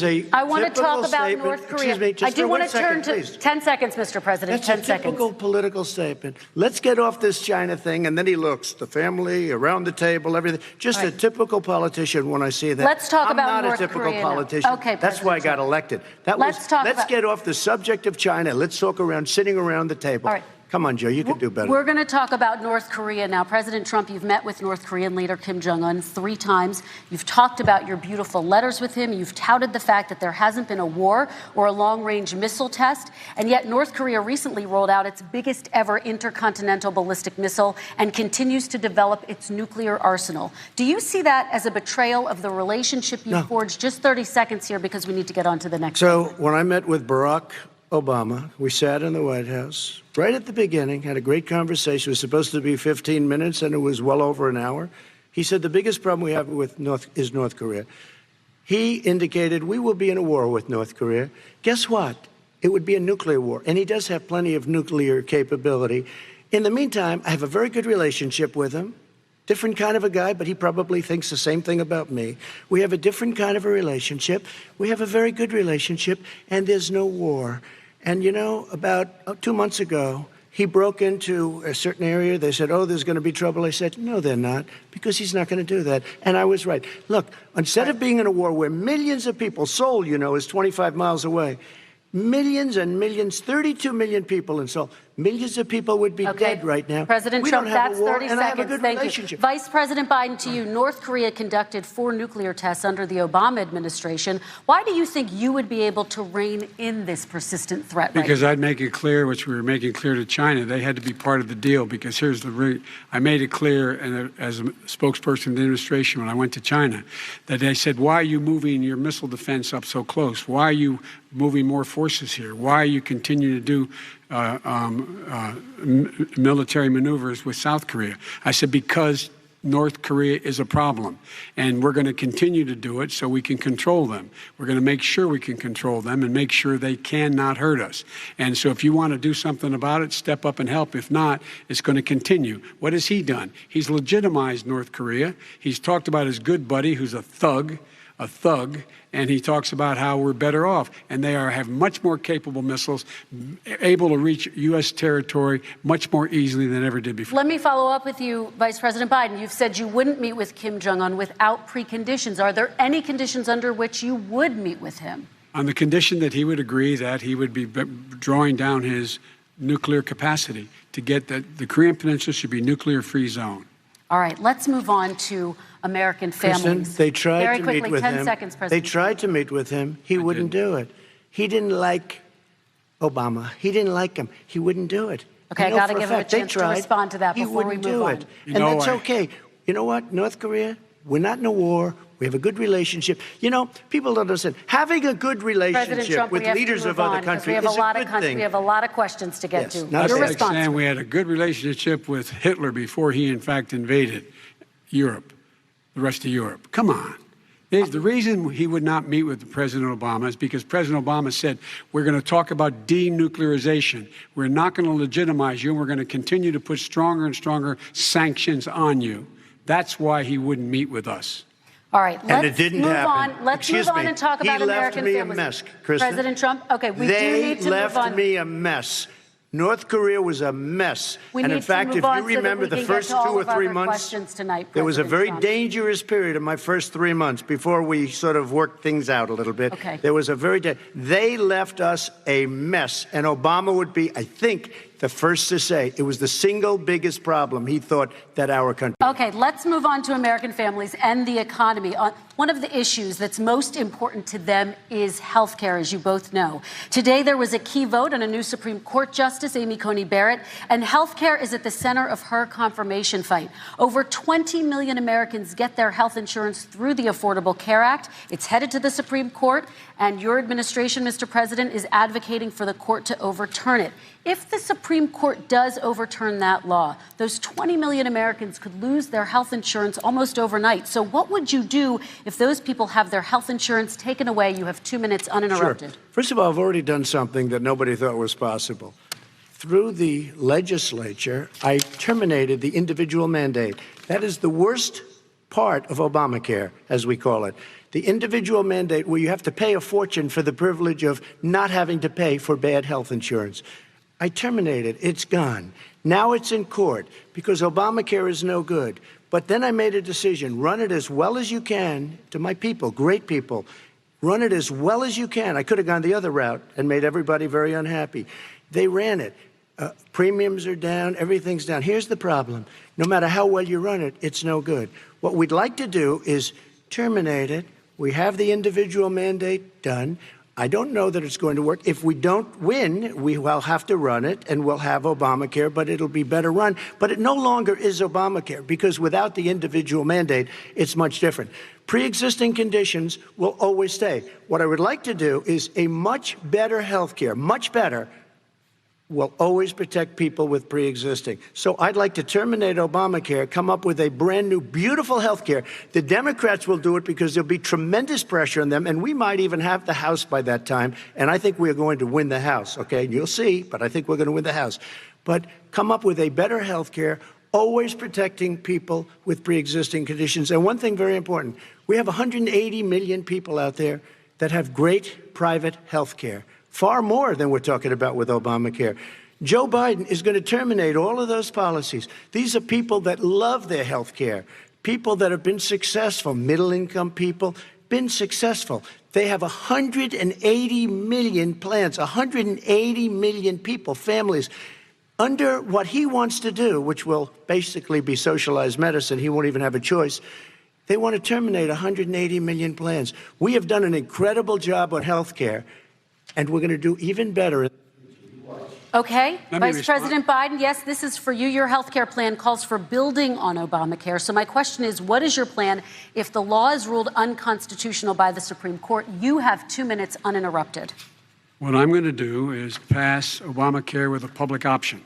talk about North Korea. Excuse me, I do want to turn to please. 10 seconds, Mr. President. That's 10 a seconds. typical political statement. Let's get off this China thing, and then he looks, the family, around the table, everything. Just a typical politician when I see that. Let's talk about North North Korea. I'm not a typical Korea. politician. Okay, that's why I got elected. Let's get off the subject of China. Let's talk around sitting around the table. All right. Come on, Joe, you can do better. We're going to talk about North Korea now. President Trump, you've met with North Korean leader Kim Jong-un 3 times. You've talked about your beautiful letters with him. You've touted the fact that there hasn't been a war or a long-range missile test. And yet North Korea recently rolled out its biggest ever intercontinental ballistic missile and continues to develop its nuclear arsenal. Do you see that as a betrayal of the relationship you forged? Just 30 seconds here because we need to get on to the next So when I met with Barack Obama, we sat in the White House right at the beginning, had a great conversation. It was supposed to be 15 minutes, and it was well over an hour. He said the biggest problem we have with North Korea. He indicated we will be in a war with North Korea. Guess what? It would be a nuclear war, and he does have plenty of nuclear capability. In the meantime, I have a very good relationship with him. Different kind of a guy, but he probably thinks the same thing about me. We have a different kind of a relationship. We have a very good relationship, and there's no war. And, you know, about 2 months ago, he broke into a certain area. They said, oh, there's going to be trouble. I said, no, they're not, because he's not going to do that. And I was right. Look, instead of being in a war where millions of people, Seoul, you know, is 25 miles away, millions and millions, 32 million people in Seoul. Millions of people would be dead right now. President we Trump, don't have that's a war, 30 and seconds. I have a good Thank relationship. you. Vice President Biden, to you, North Korea conducted 4 nuclear tests under the Obama administration. Why do you think you would be able to rein in this persistent threat Because I'd make it clear, which we were making clear to China, they had to be part of the deal, because here's I made it clear, and as a spokesperson of the administration when I went to China, that they said, why are you moving your missile defense up so close? Why are you moving more forces here? Why are you continuing to do military maneuvers with South Korea? I said, because North Korea is a problem, and we're going to continue to do it so we can control them. We're going to make sure we can control them and make sure they cannot hurt us. And so if you want to do something about it, step up and help. If not, it's going to continue. What has he done? He's legitimized North Korea. He's talked about his good buddy who's a thug, and he talks about how we're better off, and they have much more capable missiles, able to reach U.S. territory much more easily than ever did before. Let me follow up with you, Vice President Biden. You've said you wouldn't meet with Kim Jong-un without preconditions. Are there any conditions under which you would meet with him? On the condition that he would agree that he would be drawing down his nuclear capacity to get that the Korean Peninsula should be nuclear-free zone. All right, let's move on to American families. Kristen, they tried Very to quickly, meet with 10 him. seconds, They President. tried to meet with him. He wouldn't do it. He didn't like Obama. He didn't like him. He wouldn't do it. Okay, I know got to for give him a fact they chance to tried. respond to that He before we wouldn't move do on. it. You And know, that's okay. You know what? North Korea, we're not in a war. We have a good relationship. You know, people don't understand. Having a good President relationship Trump, with we have leaders to of move other on, 'cause countries is a good thing. We have a lot of questions to get Yes, to. not That's Your like response. saying we had a good relationship with Hitler before he, in fact, invaded Europe, the rest of Europe. Come on. The reason he would not meet with President Obama is because President Obama said, we're going to talk about denuclearization. We're not going to legitimize you, and we're going to continue to put stronger and stronger sanctions on you. That's why he wouldn't meet with us. All right, And it let's didn't move happen. on. Let's Excuse move on me. and talk about He left American me a families. mess, Kristen. President Trump, okay, we do They need to move left on. me a mess. North Korea was a mess. We and need in fact, to move if on you so that remember we the can first get to 2 all or of our 3 other months, questions tonight, there was a President very Trump. dangerous period in my first 3 months before we sort of worked things out a little bit. Okay. There was a they left us a mess. And Obama would be, I think, the first to say it was the single biggest problem he thought that our country. Okay, let's move on to American families and the economy. One of the issues that's most important to them is health care, as you both know. Today, there was a key vote on a new Supreme Court Justice, Amy Coney Barrett, and health care is at the center of her confirmation fight. Over 20 million Americans get their health insurance through the Affordable Care Act. It's headed to the Supreme Court, and your administration, Mr. President, is advocating for the court to overturn it. If the Supreme Court does overturn that law, those 20 million Americans could lose their health insurance almost overnight. So what would you do if those people have their health insurance taken away? You have 2 minutes uninterrupted. Sure. First of all, I've already done something that nobody thought was possible. Through the legislature, I terminated the individual mandate. That is the worst part of Obamacare, as we call it. The individual mandate where you have to pay a fortune for the privilege of not having to pay for bad health insurance. I terminated. It's gone. Now it's in court because Obamacare is no good. But then I made a decision. Run it as well as you can to my people, great people. Run it as well as you can. I could have gone the other route and made everybody very unhappy. They ran it. Premiums are down. Everything's down. Here's the problem. No matter how well you run it, it's no good. What we'd like to do is terminate it. We have the individual mandate done. I don't know that it's going to work. If we don't win, we will have to run it, and we'll have Obamacare, but it'll be better run. But it no longer is Obamacare, because without the individual mandate, it's much different. Pre-existing conditions will always stay. What I would like to do is a much better health care, much better, will always protect people with pre-existing. So I'd like to terminate Obamacare, come up with a brand new, beautiful health care. The Democrats will do it because there'll be tremendous pressure on them, and we might even have the House by that time, and I think we're going to win the House, okay? You'll see, but I think we're going to win the House. But come up with a better health care, always protecting people with pre-existing conditions. And one thing very important, we have 180 million people out there that have great private health care. Far more than we're talking about with Obamacare. Joe Biden is going to terminate all of those policies. These are people that love their health care, people that have been successful, middle-income people, been successful. They have 180 million plans, 180 million people, families, under what he wants to do, which will basically be socialized medicine. He won't even have a choice. They want to terminate 180 million plans. We have done an incredible job on health care, and we're going to do even better. Okay, Vice President Biden, yes, this is for you. Your health care plan calls for building on Obamacare. So my question is, what is your plan if the law is ruled unconstitutional by the Supreme Court? You have 2 minutes uninterrupted. What I'm going to do is pass Obamacare with a public option.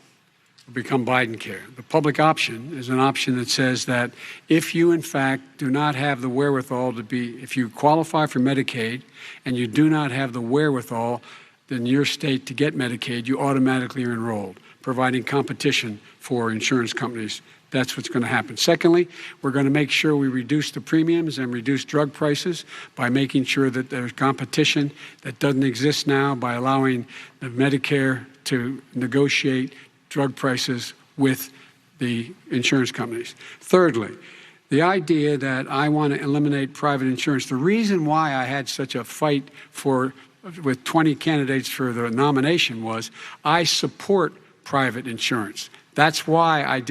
will become Biden care. The public option is an option that says that if you, in fact, do not have the wherewithal if you qualify for Medicaid and you do not have the wherewithal in your state to get Medicaid, you automatically are enrolled, providing competition for insurance companies. That's what's going to happen. Secondly, we're going to make sure we reduce the premiums and reduce drug prices by making sure that there's competition that doesn't exist now by allowing the Medicare to negotiate drug prices with the insurance companies. Thirdly, the idea that I want to eliminate private insurance, the reason why I had such a fight with 20 candidates for the nomination was I support private insurance. That's why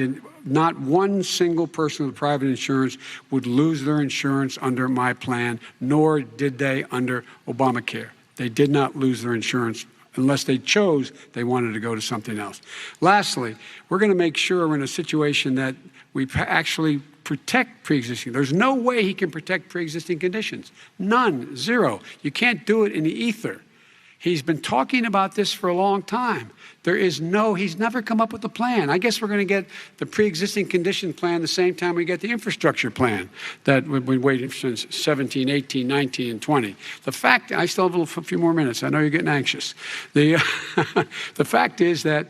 not one single person with private insurance would lose their insurance under my plan, nor did they under Obamacare. They did not lose their insurance unless they chose they wanted to go to something else. Lastly, we're going to make sure we're in a situation that we actually protect pre-existing. There's no way he can protect pre-existing conditions. None, zero. You can't do it in the ether. He's been talking about this for a long time. He's never come up with a plan. I guess we're going to get the pre-existing condition plan the same time we get the infrastructure plan that we've been waiting since 17, 18, 19, and 20. I still have a few more minutes. I know you're getting anxious. The fact is that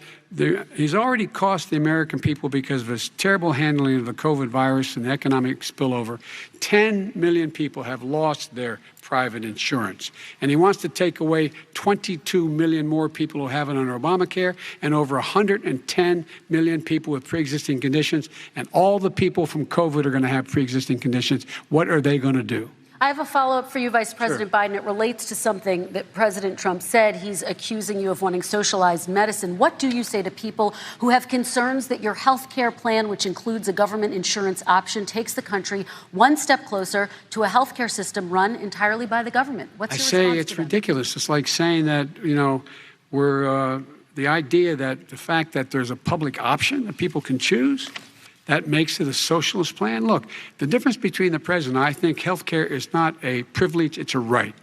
he's already cost the American people, because of his terrible handling of the COVID virus and the economic spillover, 10 million people have lost their private insurance. And he wants to take away 22 million more people who have it under Obamacare, and over 110 million people with pre-existing conditions. And all the people from COVID are going to have pre-existing conditions. What are they going to do? I have a follow-up for you, Vice President Biden. It relates to something that President Trump said. He's accusing you of wanting socialized medicine. What do you say to people who have concerns that your health care plan, which includes a government insurance option, takes the country one step closer to a health care system run entirely by the government? What's your response to that? I say it's ridiculous. It's like saying that, the idea that the fact that there's a public option that people can choose, that makes it a socialist plan. Look, the difference between the president, I think health care is not a privilege, it's a right.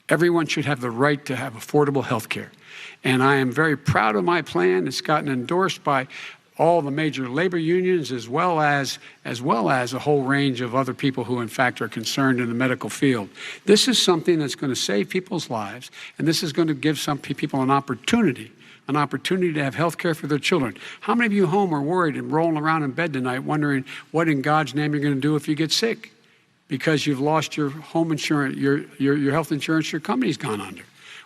Everyone should have the right to have affordable health care. And I am very proud of my plan. It's gotten endorsed by all the major labor unions, as well as a whole range of other people who, in fact, are concerned in the medical field. This is something that's going to save people's lives, and this is going to give some people an opportunity to have health care for their children. How many of you home are worried and rolling around in bed tonight wondering what in God's name you're going to do if you get sick because you've lost your home insurance, your health insurance, your company's gone under?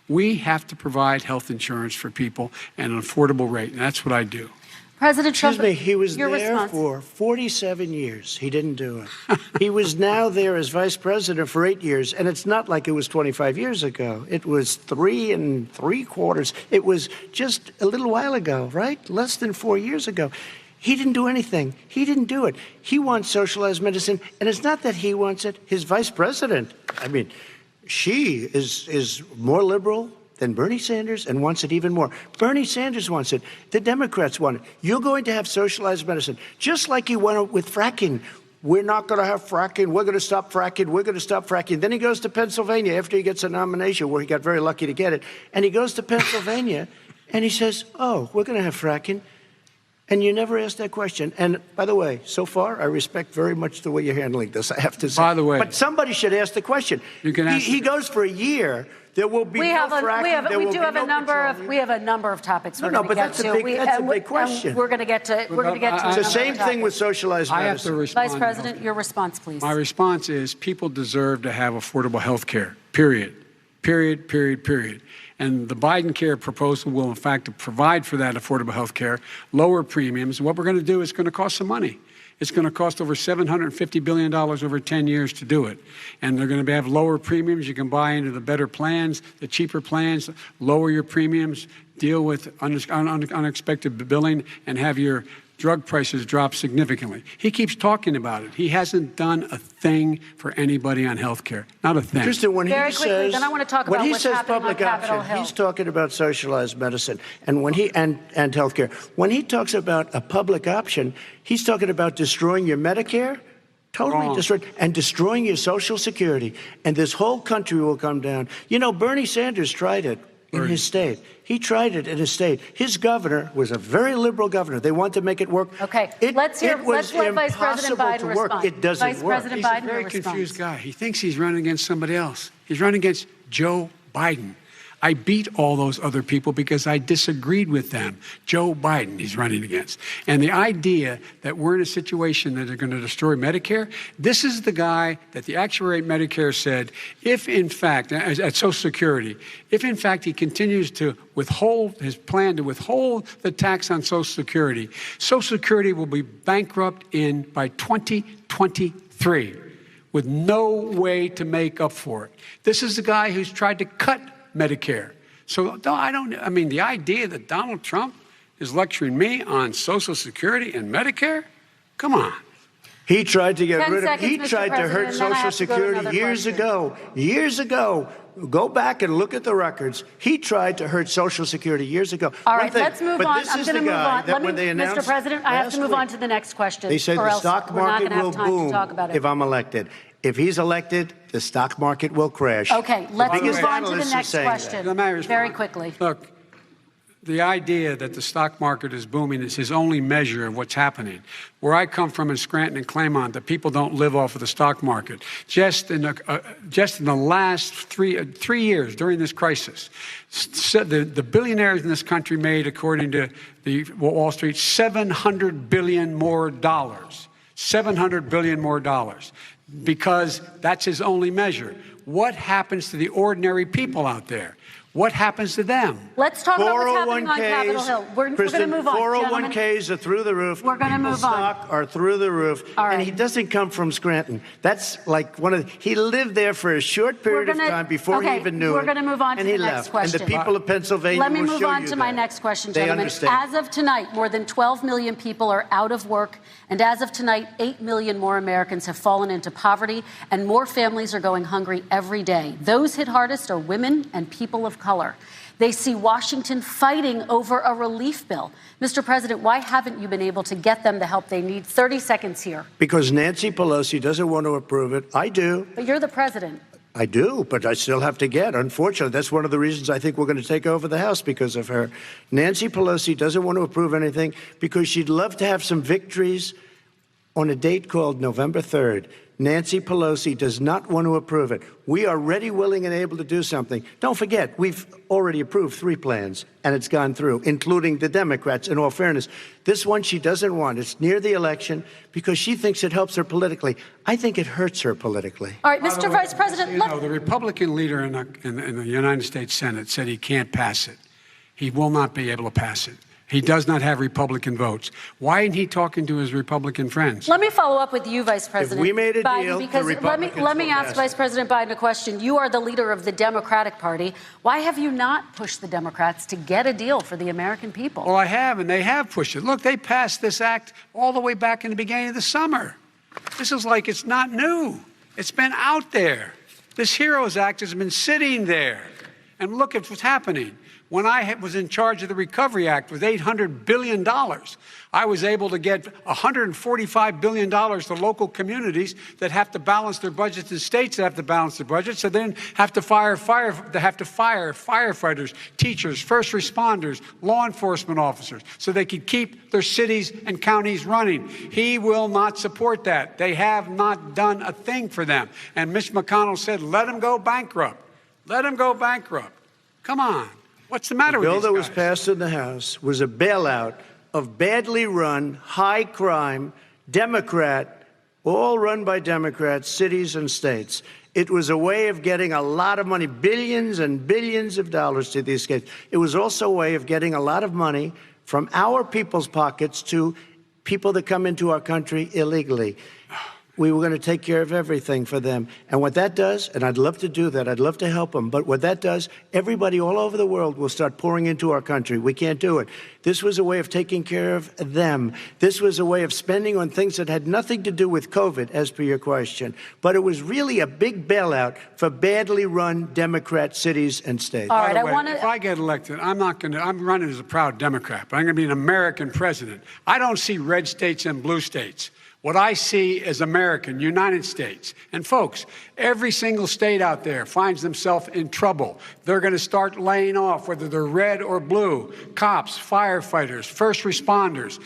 We have to provide health insurance for people at an affordable rate, and that's what I do. President Trump, excuse me, he was there response. For 47 years. He didn't do it. He was now there as vice president for 8 years, and it's not like it was 25 years ago. It was 3 3/4. It was just a little while ago, right? Less than 4 years ago. He didn't do anything. He didn't do it. He wants socialized medicine, and it's not that he wants it. His vice president, she is more liberal than Bernie Sanders and wants it even more. Bernie Sanders wants it. The Democrats want it. You're going to have socialized medicine, just like you want it with fracking. We're not going to have fracking. We're going to stop fracking. We're going to stop fracking. Then he goes to Pennsylvania after he gets a nomination, where he got very lucky to get it. And he goes to Pennsylvania and he says, oh, we're going to have fracking. And you never ask that question. And by the way, so far, I respect very much the way you're handling this, I have to say. By the way. But somebody should ask the question. You can ask he goes for a year. There will be no fracking. We have a number of topics we're going to get to. That's a big question. We're going to get to. It's the same thing with socialized medicine. I have to respond. Vice President, your response, please. My response is people deserve to have affordable health care, period. Period, period, period. And the Biden care proposal will, in fact, provide for that affordable health care, lower premiums. What we're going to do is going to cost some money. It's going to cost over $750 billion over 10 years to do it. And they're going to have lower premiums. You can buy into the better plans, the cheaper plans, lower your premiums, deal with unexpected billing, and have your drug prices drop significantly. He keeps talking about it. He hasn't done a thing for anybody on health care. Not a thing. Kristen, when Very he quickly, says, then I want to talk when about he what's says happening public on Capitol option, Hill. he's talking about socialized medicine. And when and health care. When he talks about a public option, he's talking about destroying your Medicare, totally destroyed, and destroying your Social Security. And this whole country will come down. You know, Bernie Sanders tried it. in his state. He tried it in his state. His governor was a very liberal governor. They wanted to make it work. Okay, let's let Vice President Biden respond. It doesn't Vice work. President He's Biden a very responds. confused guy. He thinks he's running against somebody else. He's running against Joe Biden. I beat all those other people because I disagreed with them. Joe Biden he's running against. And the idea that we're in a situation that are going to destroy Medicare, this is the guy that the actuary at Medicare said, if in fact, at Social Security, if in fact he continues to withhold his plan to withhold the tax on Social Security will be bankrupt by 2023 with no way to make up for it. This is the guy who's tried to cut Medicare. So the idea that Donald Trump is lecturing me on Social Security and Medicare, come on. He tried to get rid of, seconds, he Mr. tried to hurt President, and then I Social have to go to Security another years ago. Go back and look at the records. He tried to hurt Social Security years ago. All right, let's move on. This I'm is going to the move guy on. that when they announced Mr. President, I have to move on to the next question. They said or the else stock we're not market going to will have time boom to talk about it. if I'm elected. If he's elected, the stock market will crash. Okay, let's biggest move on to the analysts are next saying question that. very quickly. Look, the idea that the stock market is booming is his only measure of what's happening. Where I come from in Scranton and Claymont, the people don't live off of the stock market. Just in the last three years during this crisis, the billionaires in this country made, according to the Wall Street, $700 billion more. $700 billion more, because that's his only measure. What happens to the ordinary people out there? What happens to them? Let's talk about what's happening on Capitol Hill. We're going to move on, 401ks are through the roof. We're going to move on. Stock are through the roof. All right. And he doesn't come from Scranton. That's like he lived there for a short period of time before he even knew it. We're going to move on to the next question. And the people of Pennsylvania Let me will move show on you to my that. next question, They gentlemen. understand. As of tonight, more than 12 million people are out of work. And as of tonight, 8 million more Americans have fallen into poverty, and more families are going hungry every day. Those hit hardest are women and people of color. They see Washington fighting over a relief bill. Mr. President, why haven't you been able to get them the help they need? 30 seconds here. Because Nancy Pelosi doesn't want to approve it. I do. But you're the president. I do, but I still have to get. Unfortunately, that's one of the reasons I think we're going to take over the House, because of her. Nancy Pelosi doesn't want to approve anything because she'd love to have some victories on a date called November 3rd. Nancy Pelosi does not want to approve it. We are ready, willing, and able to do something. Don't forget, we've already approved 3 plans, and it's gone through, including the Democrats, in all fairness. This one she doesn't want. It's near the election because she thinks it helps her politically. I think it hurts her politically. All right, Mr. Vice President. The Republican leader in the United States Senate said he can't pass it. He will not be able to pass it. He does not have Republican votes. Why isn't he talking to his Republican friends? Let me follow up with you, Vice President we made a Biden, deal, because the Republicans let me will ask pass Vice President Biden a question. You are the leader of the Democratic Party. Why have you not pushed the Democrats to get a deal for the American people? Well, I have, and they have pushed it. Look, they passed this act all the way back in the beginning of the summer. This is like it's not new. It's been out there. This HEROES Act has been sitting there. And look at what's happening. When I was in charge of the Recovery Act with $800 billion, I was able to get $145 billion to local communities that have to balance their budgets and states that have to balance their budgets, so then have to fire firefighters, teachers, first responders, law enforcement officers, so they could keep their cities and counties running. He will not support that. They have not done a thing for them. And Mitch McConnell said, let them go bankrupt. Let them go bankrupt. Come on. What's the matter with these guys? The bill that was passed in the House was a bailout of badly run, high-crime, Democrat, all run by Democrats, cities and states. It was a way of getting a lot of money, billions and billions of dollars to these states. It was also a way of getting a lot of money from our people's pockets to people that come into our country illegally. We were going to take care of everything for them. And what that does, and I'd love to do that, I'd love to help them, but what that does, everybody all over the world will start pouring into our country. We can't do it. This was a way of taking care of them. This was a way of spending on things that had nothing to do with COVID, as per your question. But it was really a big bailout for badly run Democrat cities and states. All right, if I get elected, I'm running as a proud Democrat, but I'm going to be an American president. I don't see red states and blue states. what I see as American, United States. And folks, every single state out there finds themselves in trouble. They're going to start laying off, whether they're red or blue, cops, firefighters, first responders,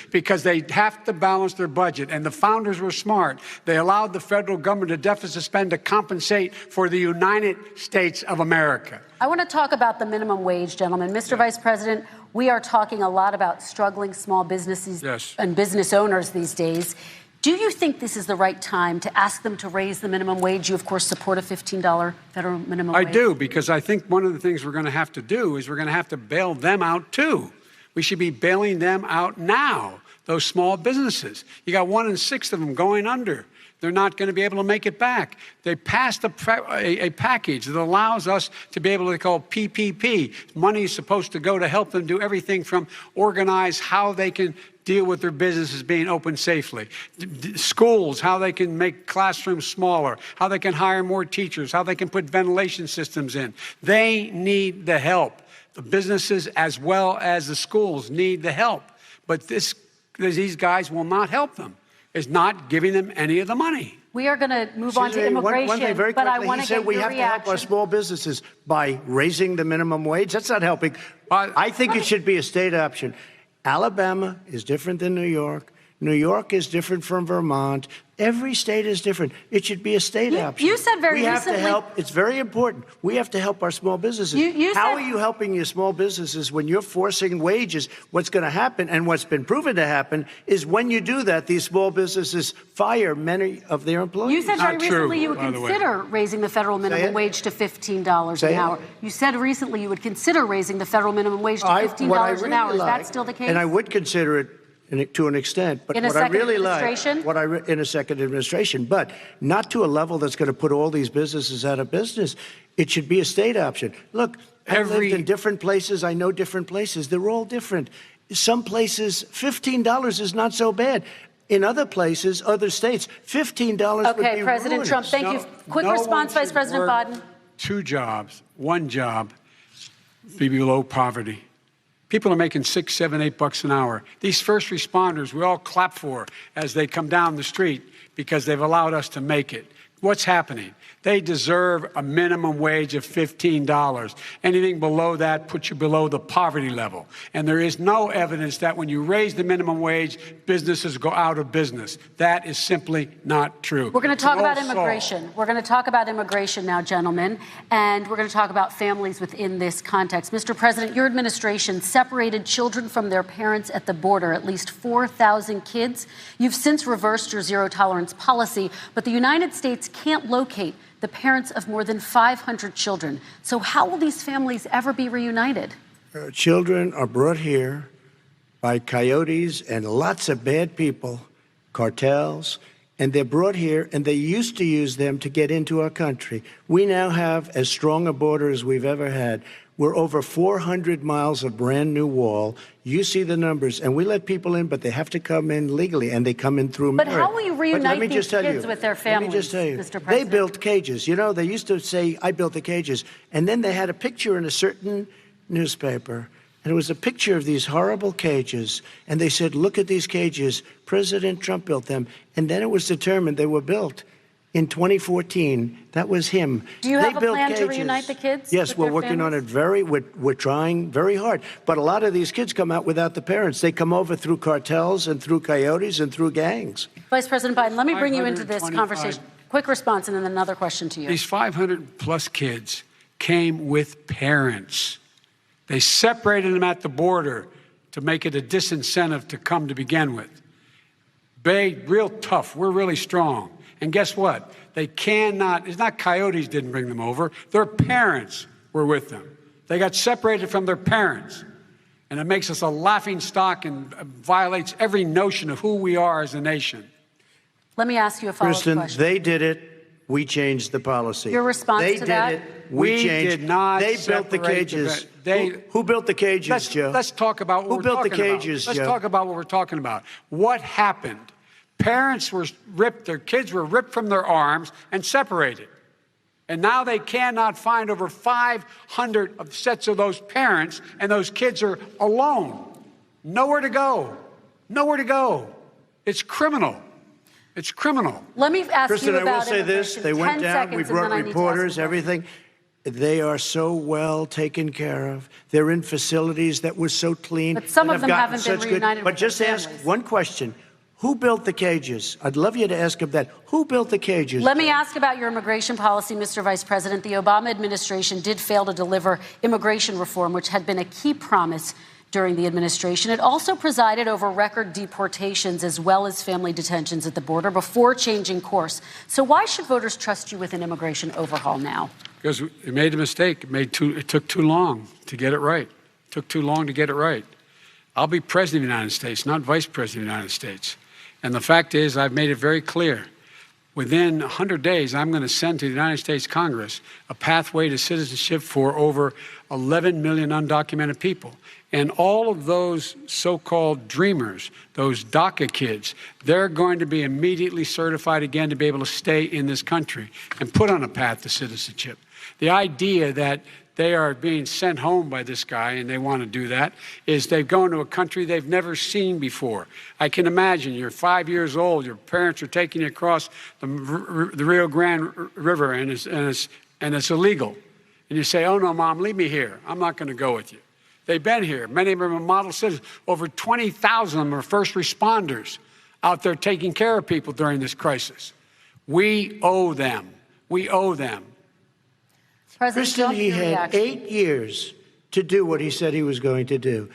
because they have to balance their budget. And the founders were smart. They allowed the federal government to deficit spend to compensate for the United States of America. I want to talk about the minimum wage, gentlemen. Mr. Vice President, we are talking a lot about struggling small businesses and business owners these days. Do you think this is the right time to ask them to raise the minimum wage? You, of course, support a $15 federal minimum wage. I do, because I think one of the things we're going to have to do is we're going to have to bail them out, too. We should be bailing them out now, those small businesses. You got 1 in 6 of them going under. They're not going to be able to make it back. They passed a package that allows us to be able to call PPP. Money is supposed to go to help them do everything from organize how they can deal with their businesses being open safely. Schools, how they can make classrooms smaller, how they can hire more teachers, how they can put ventilation systems in. They need the help. The businesses as well as the schools need the help. But these guys will not help them. Is not giving them any of the money. We are going to move on to immigration, one thing very but I quickly, want he to said get we your have to help our small businesses by raising the minimum wage. That's not helping. I think it should be a state option. Alabama is different than New York. New York is different from Vermont. Every state is different. It should be a state option. You said very recently. We have to help. It's very important. We have to help our small businesses. How are you helping your small businesses when you're forcing wages? What's going to happen, and what's been proven to happen, is when you do that, these small businesses fire many of their employees. You said very recently you would consider raising the federal minimum wage to $15 an hour. You said recently you would consider raising the federal minimum wage to $15 an hour. Is that still the case? And I would consider it to an extent, but what I really like, in a second administration, but not to a level that's going to put all these businesses out of business. It should be a state option. Look, I've lived in different places. I know different places. They're all different. Some places, $15 is not so bad. In other places, other states, $15 would be Okay, President ruinous. Trump, thank you. Quick response, Vice President Biden. 2 jobs, 1 job, be below poverty. People are making $6, $7, $8 an hour. These first responders, we all clap for as they come down the street because they've allowed us to make it. What's happening? They deserve a minimum wage of $15. Anything below that puts you below the poverty level. And there is no evidence that when you raise the minimum wage, businesses go out of business. That is simply not true. We're going to talk about immigration. We're going to talk about immigration now, gentlemen, and we're going to talk about families within this context. Mr. President, your administration separated children from their parents at the border, at least 4,000 kids. You've since reversed your zero-tolerance policy, but the United States can't locate the parents of more than 500 children. So how will these families ever be reunited? Children are brought here by coyotes and lots of bad people, cartels, and they're brought here, and they used to use them to get into our country. We now have as strong a border as we've ever had. We're over 400 miles of brand new wall. You see the numbers, and we let people in, but they have to come in legally, and they come in through merit. But how will you reunite these kids with their families, let me just tell you, Mr. President? They built cages. You know, they used to say, I built the cages, and then they had a picture in a certain newspaper, and it was a picture of these horrible cages, and they said, look at these cages. President Trump built them, and then it was determined they were built in 2014. That was him. Do you have a plan to reunite the kids? Yes, we're working on it we're trying very hard. But a lot of these kids come out without the parents. They come over through cartels and through coyotes and through gangs. Vice President Biden, let me bring you into this conversation. Quick response and then another question to you. These 500 plus kids came with parents. They separated them at the border to make it a disincentive to come to begin with. Real tough. We're really strong. And guess what? They cannot, it's not coyotes didn't bring them over. Their parents were with them. They got separated from their parents. And it makes us a laughing stock and violates every notion of who we are as a nation. Let me ask you a follow-up question. Kristen, they did it. We changed the policy. Your response to that? They did it. We changed. Did not. They built the cages. Who built the cages, Joe? Let's talk about what we're talking about. Who built the cages, Joe? Let's talk about what we're talking about. What happened? Parents were ripped, their kids were ripped from their arms and separated. And now they cannot find over 500 sets of those parents, and those kids are alone. Nowhere to go. Nowhere to go. It's criminal. It's criminal. Let me ask Kristen, you about I will say this. They went down, we brought reporters, everything. They are so well taken care of. They're in facilities that were so clean. But some of them haven't been reunited with But just ask one question. Who built the cages? I'd love you to ask him that. Who built the cages? Let me ask about your immigration policy, Mr. Vice President. The Obama administration did fail to deliver immigration reform, which had been a key promise during the administration. It also presided over record deportations as well as family detentions at the border before changing course. So why should voters trust you with an immigration overhaul now? Because it made a mistake. It took too long to get it right. It took too long to get it right. I'll be president of the United States, not vice president of the United States. And the fact is, I've made it very clear. Within 100 days, I'm going to send to the United States Congress a pathway to citizenship for over 11 million undocumented people. And all of those so-called dreamers, those DACA kids, they're going to be immediately certified again to be able to stay in this country and put on a path to citizenship. The idea that they are being sent home by this guy, and they want to do that, is they've gone to a country they've never seen before. I can imagine you're 5 years old, your parents are taking you across the Rio Grande River, and it's illegal. And you say, oh, no, Mom, leave me here. I'm not going to go with you. They've been here. Many of them are model citizens. Over 20,000 of them are first responders out there taking care of people during this crisis. We owe them. We owe them. Kristen, he had 8 years to do what he said he was going to do.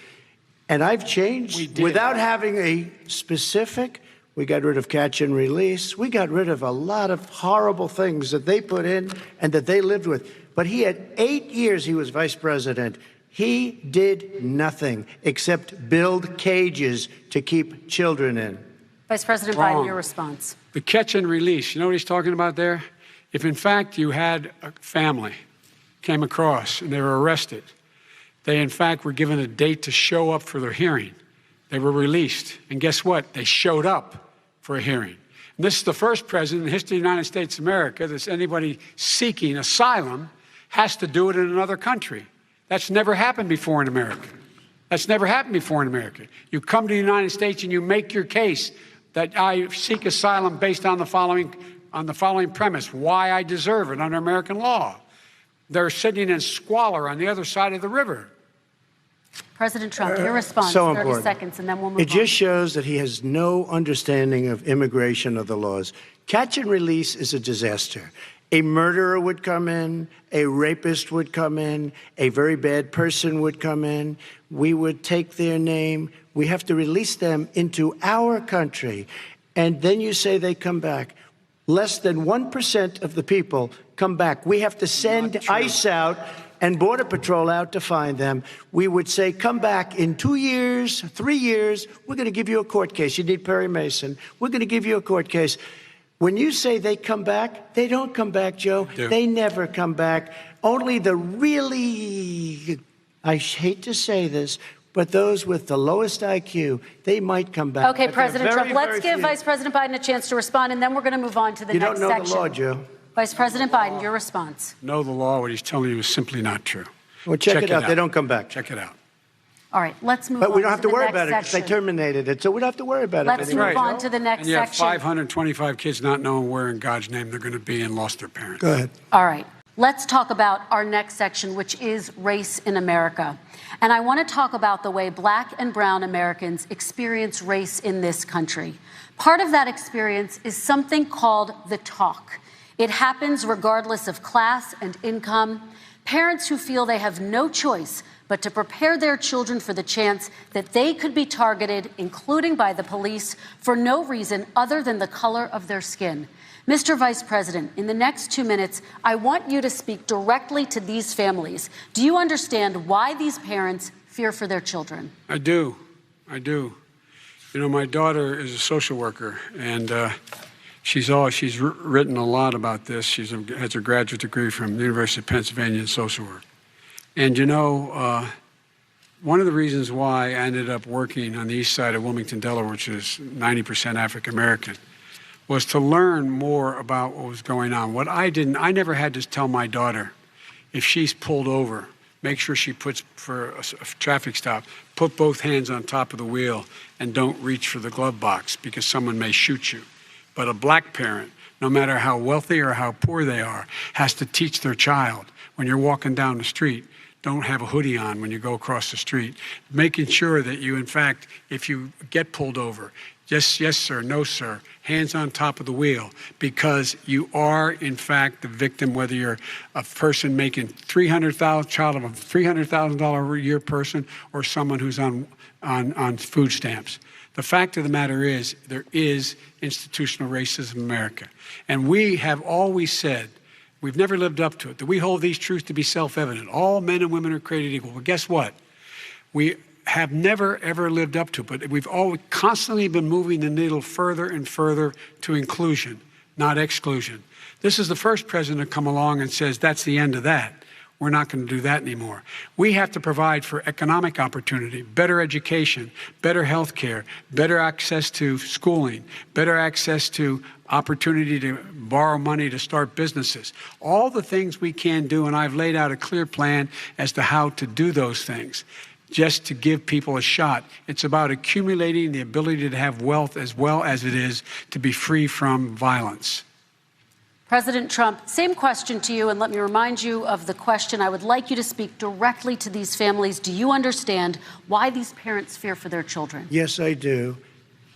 And I've changed without having a specific. We got rid of catch and release. We got rid of a lot of horrible things that they put in and that they lived with. But he had 8 years he was vice president. He did nothing except build cages to keep children in. Vice President Biden, your response. The catch and release, you know what he's talking about there? If, in fact, you had a family came across and they were arrested, they, in fact, were given a date to show up for their hearing. They were released. And guess what? They showed up for a hearing. And this is the first president in the history of the United States of America that anybody seeking asylum has to do it in another country. That's never happened before in America. That's never happened before in America. You come to the United States and you make your case that I seek asylum based on the following premise, why I deserve it under American law. They're sitting in squalor on the other side of the river. President Trump, your response, so 30 important. seconds, and then we'll move on. It just shows that he has no understanding of immigration or the laws. Catch and release is a disaster. A murderer would come in, a rapist would come in, a very bad person would come in. We would take their name. We have to release them into our country. And then you say they come back. Less than 1% of the people come back. We have to send ICE out and Border Patrol out to find them. We would say, come back in 2 years, 3 years. We're going to give you a court case. You need Perry Mason. We're going to give you a court case. When you say they come back, they don't come back, Joe. They never come back. Only the really, I hate to say this, but those with the lowest IQ, they might come back. Okay, President Trump, let's give Vice President Biden a chance to respond, and then we're going to move on to the next section. You don't know the law, Joe. Vice President Biden, your response. Know the law, what he's telling you is simply not true. Well, check it out. They don't come back. Check it out. All right, let's move on. But we don't have to worry about it because they terminated it, so we don't have to worry about it. Let's move on to the next and you have section. 525 kids not knowing where in God's name they're going to be and lost their parents. Go ahead. All right. Let's talk about our next section, which is race in America. And I want to talk about the way Black and brown Americans experience race in this country. Part of that experience is something called the talk. It happens regardless of class and income. Parents who feel they have no choice but to prepare their children for the chance that they could be targeted, including by the police, for no reason other than the color of their skin. Mr. Vice President, in the next 2 minutes, I want you to speak directly to these families. Do you understand why these parents fear for their children? I do. I do. You know, my daughter is a social worker, and she's written a lot about this. She has a graduate degree from the University of Pennsylvania in social work. And, you know, one of the reasons why I ended up working on the east side of Wilmington, Delaware, which is 90% African-American, was to learn more about what was going on. I never had to tell my daughter, if she's pulled over make sure she puts, for a traffic stop, put both hands on top of the wheel and don't reach for the glove box because someone may shoot you. But a black parent, no matter how wealthy or how poor they are, has to teach their child when you're walking down the street, don't have a hoodie on when you go across the street. Making sure that you, in fact, if you get pulled over, just yes, sir, no, sir, hands on top of the wheel, because you are, in fact, the victim, whether you're a person making child of a $300,000 a year person or someone who's on food stamps. The fact of the matter is there is institutional racism in America. And we have always said, we've never lived up to it, that we hold these truths to be self-evident. All men and women are created equal. Well, guess what? We have never, ever lived up to it, but we've always constantly been moving the needle further and further to inclusion, not exclusion. This is the first president to come along and says, that's the end of that. We're not going to do that anymore. We have to provide for economic opportunity, better education, better health care, better access to schooling, better access to opportunity to borrow money to start businesses. All the things we can do, and I've laid out a clear plan as to how to do those things, just to give people a shot. It's about accumulating the ability to have wealth as well as it is to be free from violence. President Trump, same question to you, and let me remind you of the question. I would like you to speak directly to these families. Do you understand why these parents fear for their children? Yes, I do.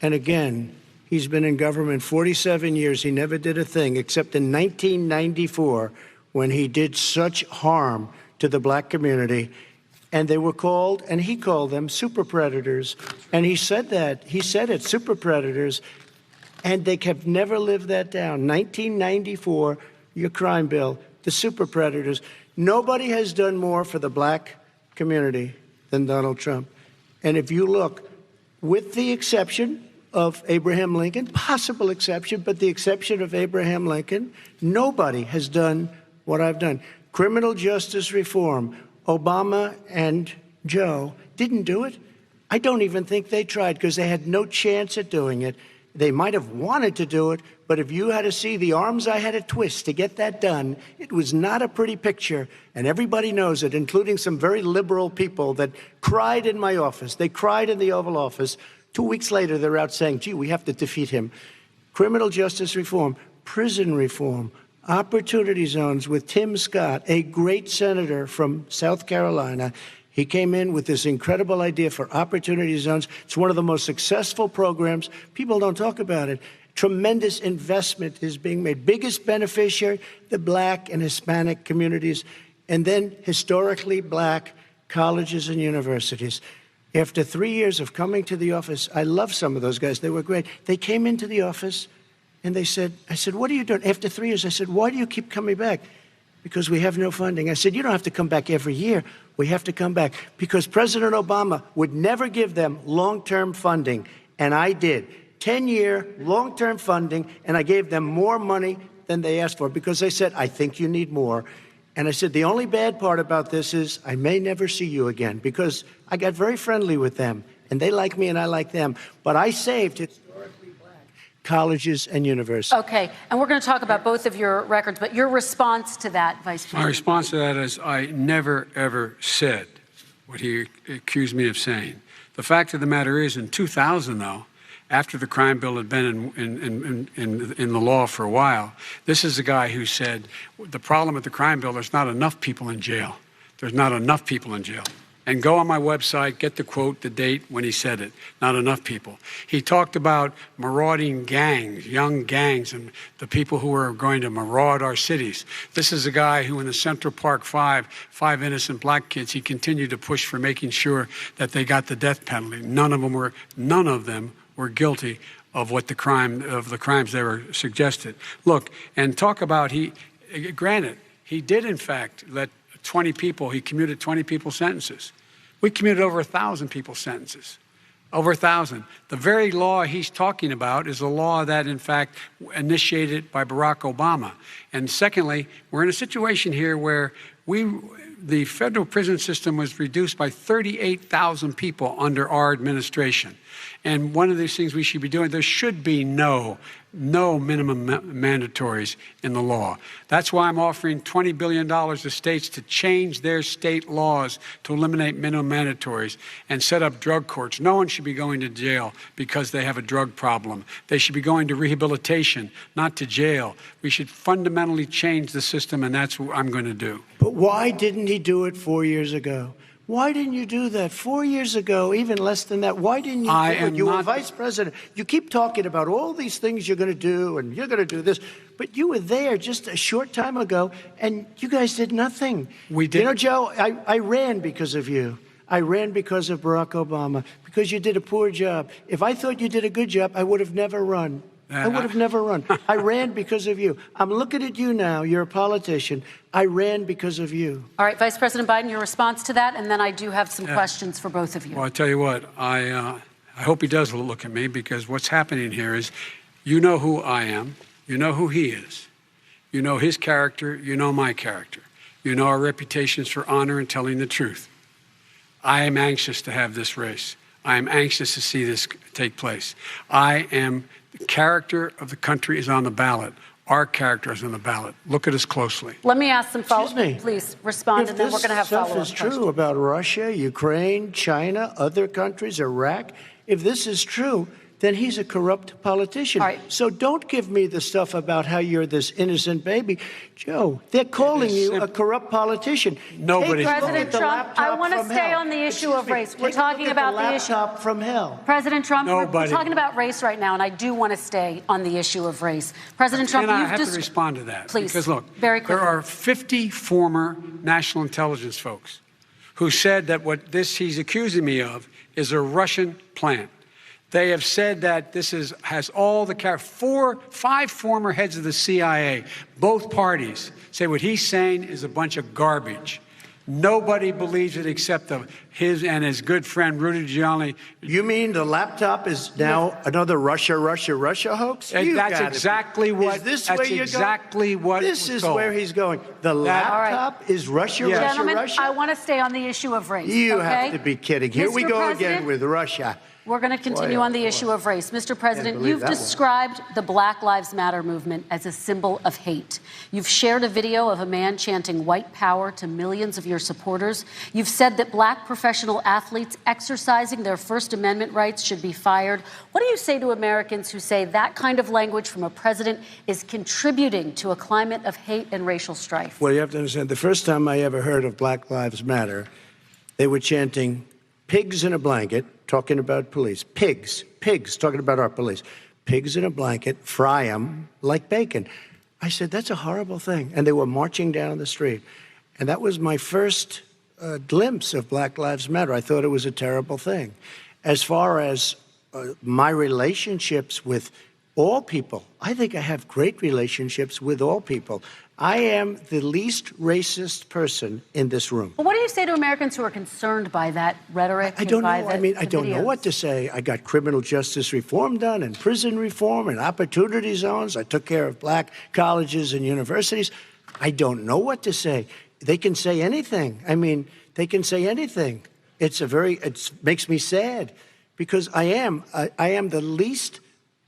And again, he's been in government 47 years. He never did a thing except in 1994 when he did such harm to the black community. And they were called, and he called them super predators. And he said that. He said it, super predators. And they have never lived that down. 1994, your crime bill, the super predators. Nobody has done more for the black community than Donald Trump. And if you look, with the exception of Abraham Lincoln, possible exception, but the exception of Abraham Lincoln, nobody has done what I've done. Criminal justice reform, Obama and Joe didn't do it. I don't even think they tried because they had no chance at doing it. They might have wanted to do it, but if you had to see the arms I had to twist to get that done, it was not a pretty picture, and everybody knows it, including some very liberal people that cried in my office. They cried in the Oval Office. 2 weeks later, they're out saying, gee, we have to defeat him. Criminal justice reform, prison reform, opportunity zones with Tim Scott, a great senator from South Carolina. He came in with this incredible idea for opportunity zones. It's one of the most successful programs. People don't talk about it. Tremendous investment is being made. Biggest beneficiary, the black and Hispanic communities, and then historically black colleges and universities. After 3 years of coming to the office, I love some of those guys. They were great. They came into the office and they said, I said, what are you doing? After 3 years, I said, why do you keep coming back? Because we have no funding. I said, you don't have to come back every year. We have to come back because President Obama would never give them long-term funding, and I did. 10-year long-term funding, and I gave them more money than they asked for because they said, I think you need more. And I said, the only bad part about this is I may never see you again because I got very friendly with them, and they like me and I like them. But I saved historically black colleges and universities. Okay, and we're going to talk about both of your records, but your response to that, Vice President? My response to that is I never, ever said what he accused me of saying. The fact of the matter is, in 2000, though, after the crime bill had been in the law for a while, this is the guy who said, the problem with the crime bill, there's not enough people in jail. There's not enough people in jail. And go on my website, get the quote, the date when he said it. Not enough people. He talked about marauding gangs, young gangs, and the people who are going to maraud our cities. This is a guy who in the Central Park five innocent black kids, he continued to push for making sure that they got the death penalty. None of them were guilty of the crimes they were suggested. Look, and talk about granted, he did in fact let 20 people, he commuted 20 people's sentences. We commuted over 1,000 people's sentences. Over 1,000. The very law he's talking about is a law that, in fact, initiated by Barack Obama. And secondly, we're in a situation here where the federal prison system was reduced by 38,000 people under our administration. And one of these things we should be doing, there should be no no minimum mandatories in the law. That's why I'm offering $20 billion to states to change their state laws to eliminate minimum mandatories and set up drug courts. No one should be going to jail because they have a drug problem. They should be going to rehabilitation, not to jail. We should fundamentally change the system, and that's what I'm going to do. But why didn't he do it 4 years ago? Why didn't you do that 4 years ago, even less than that? Why didn't you do it? You were vice president. You keep talking about all these things you're going to do and you're going to do this, but you were there just a short time ago and you guys did nothing. We did. You know, Joe, I ran because of you. I ran because of Barack Obama, because you did a poor job. If I thought you did a good job, I would have never run. I would have never run. I ran because of you. I'm looking at you now. You're a politician. I ran because of you. All right, Vice President Biden, your response to that, and then I do have some questions for both of you. Well, I tell you what, I hope he does look at me, because what's happening here is, you know who I am, you know who he is, you know his character, you know my character, you know our reputations for honor and telling the truth. I am anxious to have this race. I am anxious to see this take place. The character of the country is on the ballot. Our character is on the ballot. Look at us closely. Let me ask some follow-up. Please respond, and then we're going to have follow-up questions. If this stuff is true about Russia, Ukraine, China, other countries, Iraq, if this is true, then he's a corrupt politician. Right. So don't give me the stuff about how you're this innocent baby. Joe, they're calling you a corrupt politician. Nobody. President Trump, I want to stay on the issue of race. We're talking about the issue. Laptop from hell. President Trump, we're talking about race right now, and I do want to stay on the issue of race. President Trump, I have to respond to that. Please, because look, very quickly. There are 50 former national intelligence folks who said that what he's accusing me of is a Russian plan. They have said that this has all the five former heads of the CIA, both parties, say what he's saying is a bunch of garbage. Nobody believes it except his and his good friend Rudy Giuliani. You mean the laptop is now another Russia hoax? That's exactly what. Is this where you're exactly going? what. This is where he's going. The laptop is Russia, Gentlemen, Russia. I want to stay on the issue of race. You have to be kidding. Here we go again with Russia. We're going to continue on the issue of race. Mr. President, you've described the Black Lives Matter movement as a symbol of hate. You've shared a video of a man chanting white power to millions of your supporters. You've said that black professional athletes exercising their First Amendment rights should be fired. What do you say to Americans who say that kind of language from a president is contributing to a climate of hate and racial strife? Well, you have to understand, the first time I ever heard of Black Lives Matter, they were chanting pigs in a blanket, talking about police. Pigs, talking about our police. Pigs in a blanket, fry them like bacon. I said, that's a horrible thing. And they were marching down the street. And that was my first glimpse of Black Lives Matter. I thought it was a terrible thing. As far as my relationships with all people, I think I have great relationships with all people. I am the least racist person in this room. But what do you say to Americans who are concerned by that rhetoric? I don't know. I don't know what to say. I got criminal justice reform done and prison reform and opportunity zones. I took care of black colleges and universities. I don't know what to say. They can say anything. They can say anything. It makes me sad because I am the least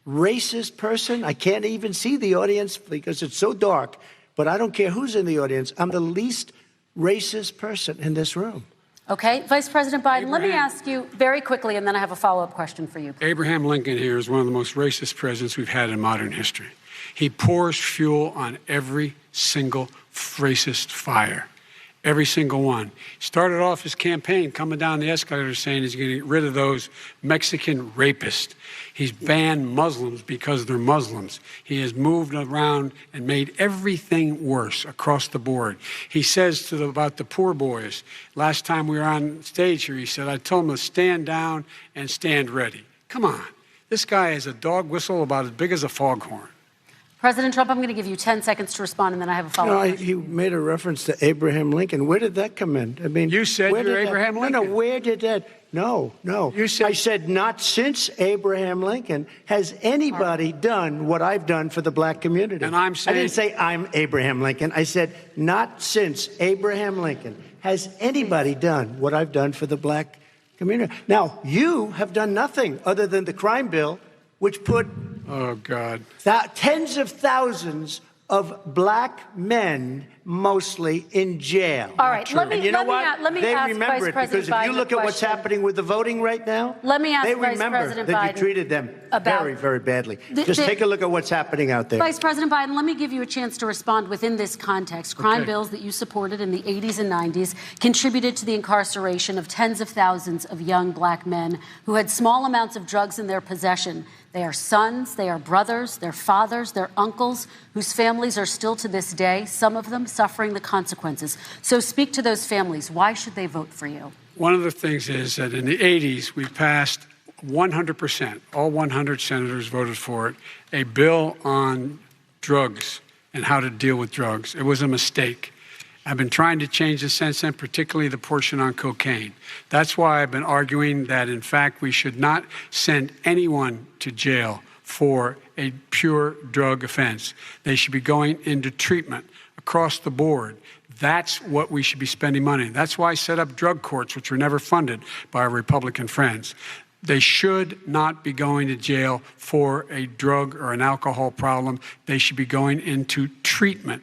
racist person. I can't even see the audience because it's so dark. But I don't care who's in the audience. I'm the least racist person in this room. Okay. Vice President Biden, let me ask you very quickly, and then I have a follow-up question for you. Abraham Lincoln here is one of the most racist presidents we've had in modern history. He pours fuel on every single racist fire. Every single one. He started off his campaign coming down the escalator saying he's going to get rid of those Mexican rapists. He's banned Muslims because they're Muslims. He has moved around and made everything worse across the board. He says about the poor boys, last time we were on stage here, he said, I told them to stand down and stand ready. Come on. This guy is a dog whistle about as big as a foghorn. President Trump, I'm going to give you 10 seconds to respond, and then I have a follow-up. He made a reference to Abraham Lincoln. Where did that come in? You said you're Abraham Lincoln. No, where did that? No. You said, I said not since Abraham Lincoln has anybody done what I've done for the black community. And I'm saying, I didn't say I'm Abraham Lincoln. I said not since Abraham Lincoln has anybody done what I've done for the black community. Now, you have done nothing other than the crime bill, which put Oh, God. Tens of thousands of black men, mostly in jail. All right, let me and you know what? let me they ask remember Vice it President because if you Biden look a at what's question. happening with the voting right now, Let me ask they Vice remember President that Biden you treated them about very, very badly. Just take a look at what's happening out there. Vice President Biden, let me give you a chance to respond within this context. Crime bills that you supported in the 80s and 90s contributed to the incarceration of tens of thousands of young black men who had small amounts of drugs in their possession. They are sons, they are brothers, they're fathers, they're uncles, whose families are still to this day, some of them suffering the consequences. So speak to those families. Why should they vote for you? One of the things is that in the 80s, we passed 100%, all 100 senators voted for it, a bill on drugs and how to deal with drugs. It was a mistake. I've been trying to change the since then, particularly the portion on cocaine. That's why I've been arguing that, in fact, we should not send anyone to jail for a pure drug offense. They should be going into treatment across the board. That's what we should be spending money. That's why I set up drug courts, which were never funded by our Republican friends. They should not be going to jail for a drug or an alcohol problem. They should be going into treatment.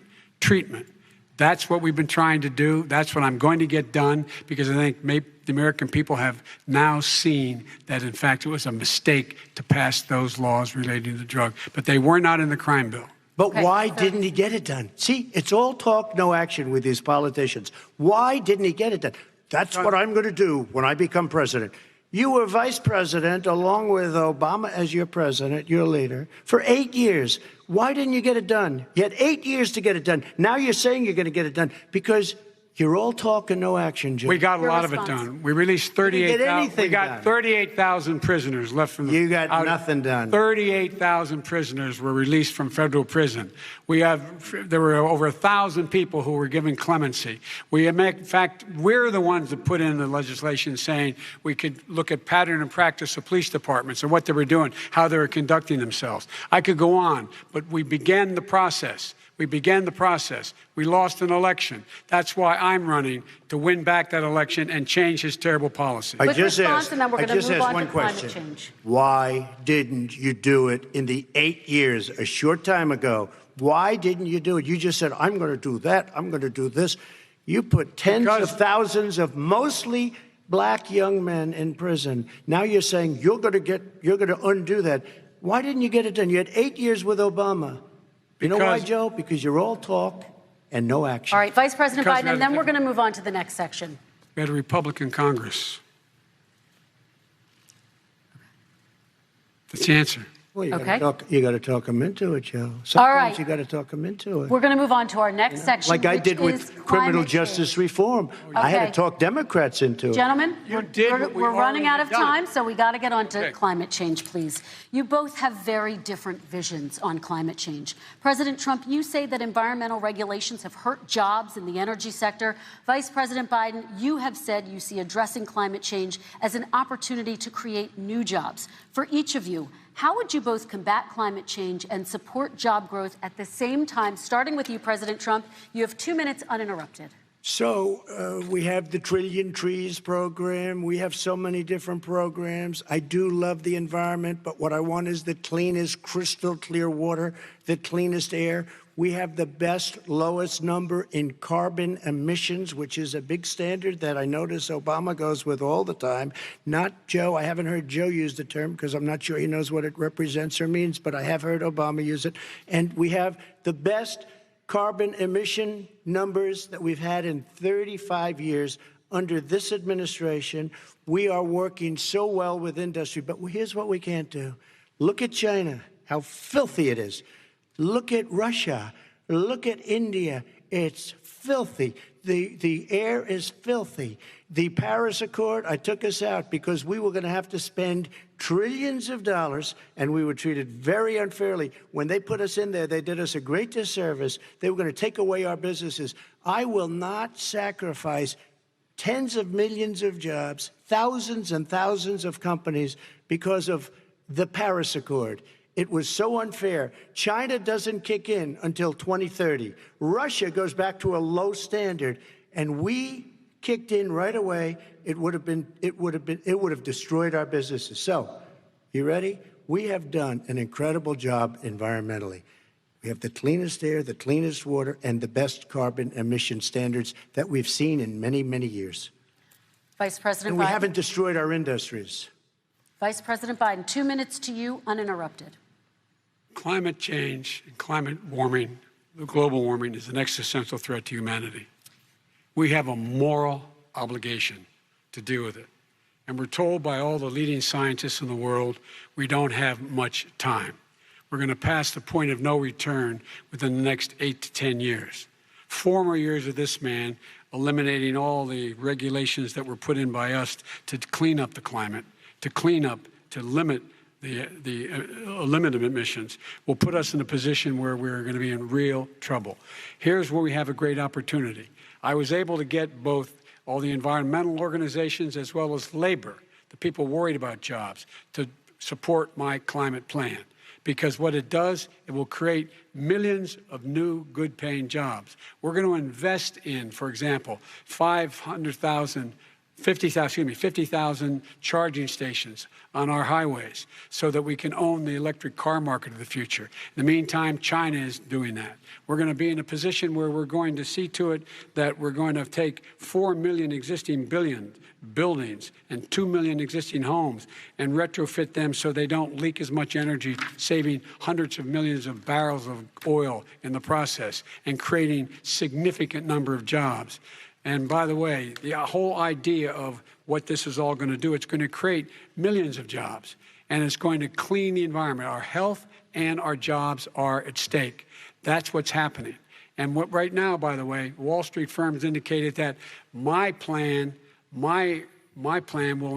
That's what we've been trying to do. That's what I'm going to get done, because I think the American people have now seen that, in fact, it was a mistake to pass those laws relating to drug. But they were not in the crime bill. But why didn't he get it done? See, it's all talk, no action with these politicians. Why didn't he get it done? That's what I'm going to do when I become president. You were vice president along with Obama as your president, your leader, for 8 years. Why didn't you get it done? You had 8 years to get it done. Now you're saying you're going to get it done because you're all talk and no action, Joe. We got a lot of it done. We released 38,000. We got 38,000 prisoners left from the. You got nothing done. 38,000 prisoners were released from federal prison. There were over 1,000 people who were given clemency. In fact, we're the ones that put in the legislation saying we could look at pattern and practice of police departments and what they were doing, how they were conducting themselves. I could go on, but we began the process. We lost an election. That's why I'm running to win back that election and change his terrible policy. I just asked one question. Why didn't you do it in the 8 years, a short time ago? Why didn't you do it? You just said, I'm going to do that. I'm going to do this. You put tens of thousands of mostly black young men in prison. Now you're saying you're going to undo that. Why didn't you get it done? You had 8 years with Obama. You know why, Joe? Because you're all talk and no action. All right, Vice President Biden, and then we're going to move on to the next section. We had a Republican Congress. That's the answer. Well, you got to talk them into it, Joe. Sometimes you got to talk them into it. We're going to move on to our next section, like I did with criminal justice reform. I had to talk Democrats into it. Gentlemen, we're running out of time, so we got to get on to climate change, please. You both have very different visions on climate change. President Trump, you say that environmental regulations have hurt jobs in the energy sector. Vice President Biden, you have said you see addressing climate change as an opportunity to create new jobs. For each of you, how would you both combat climate change and support job growth at the same time? Starting with you, President Trump, you have 2 minutes uninterrupted. So we have the Trillion Trees program. We have so many different programs. I do love the environment, but what I want is the cleanest, crystal clear water, the cleanest air. We have the best, lowest number in carbon emissions, which is a big standard that I notice Obama goes with all the time. Not Joe. I haven't heard Joe use the term because I'm not sure he knows what it represents or means, but I have heard Obama use it. And we have the best carbon emission numbers that we've had in 35 years under this administration. We are working so well with industry, but here's what we can't do. Look at China, how filthy it is. Look at Russia. Look at India. It's filthy. The air is filthy. The Paris Accord, I took us out because we were going to have to spend trillions of dollars, and we were treated very unfairly. When they put us in there, they did us a great disservice. They were going to take away our businesses. I will not sacrifice tens of millions of jobs, thousands and thousands of companies because of the Paris Accord. It was so unfair. China doesn't kick in until 2030. Russia goes back to a low standard, and we kicked in right away. It would have destroyed our businesses. So, you ready? We have done an incredible job environmentally. We have the cleanest air, the cleanest water, and the best carbon emission standards that we've seen in many, many years. Vice President And we Biden. haven't destroyed our industries. Vice President Biden, 2 minutes to you, uninterrupted. Climate change and climate warming, the global warming, is an existential threat to humanity. We have a moral obligation to deal with it. And we're told by all the leading scientists in the world we don't have much time. We're going to pass the point of no return within the next 8 to 10 years. 4 more years of this man eliminating all the regulations that were put in by us to clean up the climate, to limit limit emissions, will put us in a position where we're going to be in real trouble. Here's where we have a great opportunity. I was able to get both all the environmental organizations as well as labor, the people worried about jobs, to support my climate plan. Because what it does, it will create millions of new good-paying jobs. We're going to invest in, for example, 50,000 charging stations on our highways so that we can own the electric car market of the future. In the meantime, China is doing that. We're going to be in a position where we're going to see to it that we're going to take 4 million existing buildings and 2 million existing homes and retrofit them so they don't leak as much energy, saving hundreds of millions of barrels of oil in the process and creating significant number of jobs. And by the way, the whole idea of what this is all going to do, it's going to create millions of jobs, and it's going to clean the environment. Our health and our jobs are at stake. That's what's happening. And right now, by the way, Wall Street firms indicated that my plan will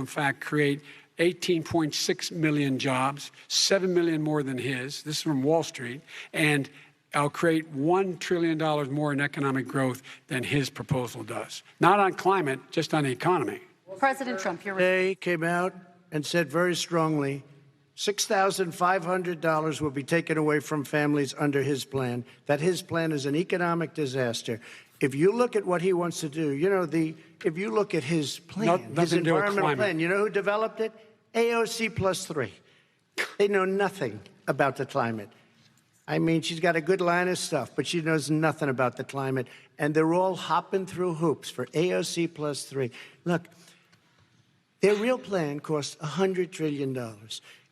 in fact create 18.6 million jobs, 7 million more than his. This is from Wall Street. And I'll create $1 trillion more in economic growth than his proposal does. Not on climate, just on the economy. President Trump, you're Today came out and said very strongly, $6,500 will be taken away from families under his plan, that his plan is an economic disaster. If you look at what he wants to do, if you look at his plan, his environmental plan, you know who developed it? AOC plus 3. They know nothing about the climate. I mean, she's got a good line of stuff, but she knows nothing about the climate. And they're all hopping through hoops for AOC plus 3. Look, their real plan cost $100 trillion.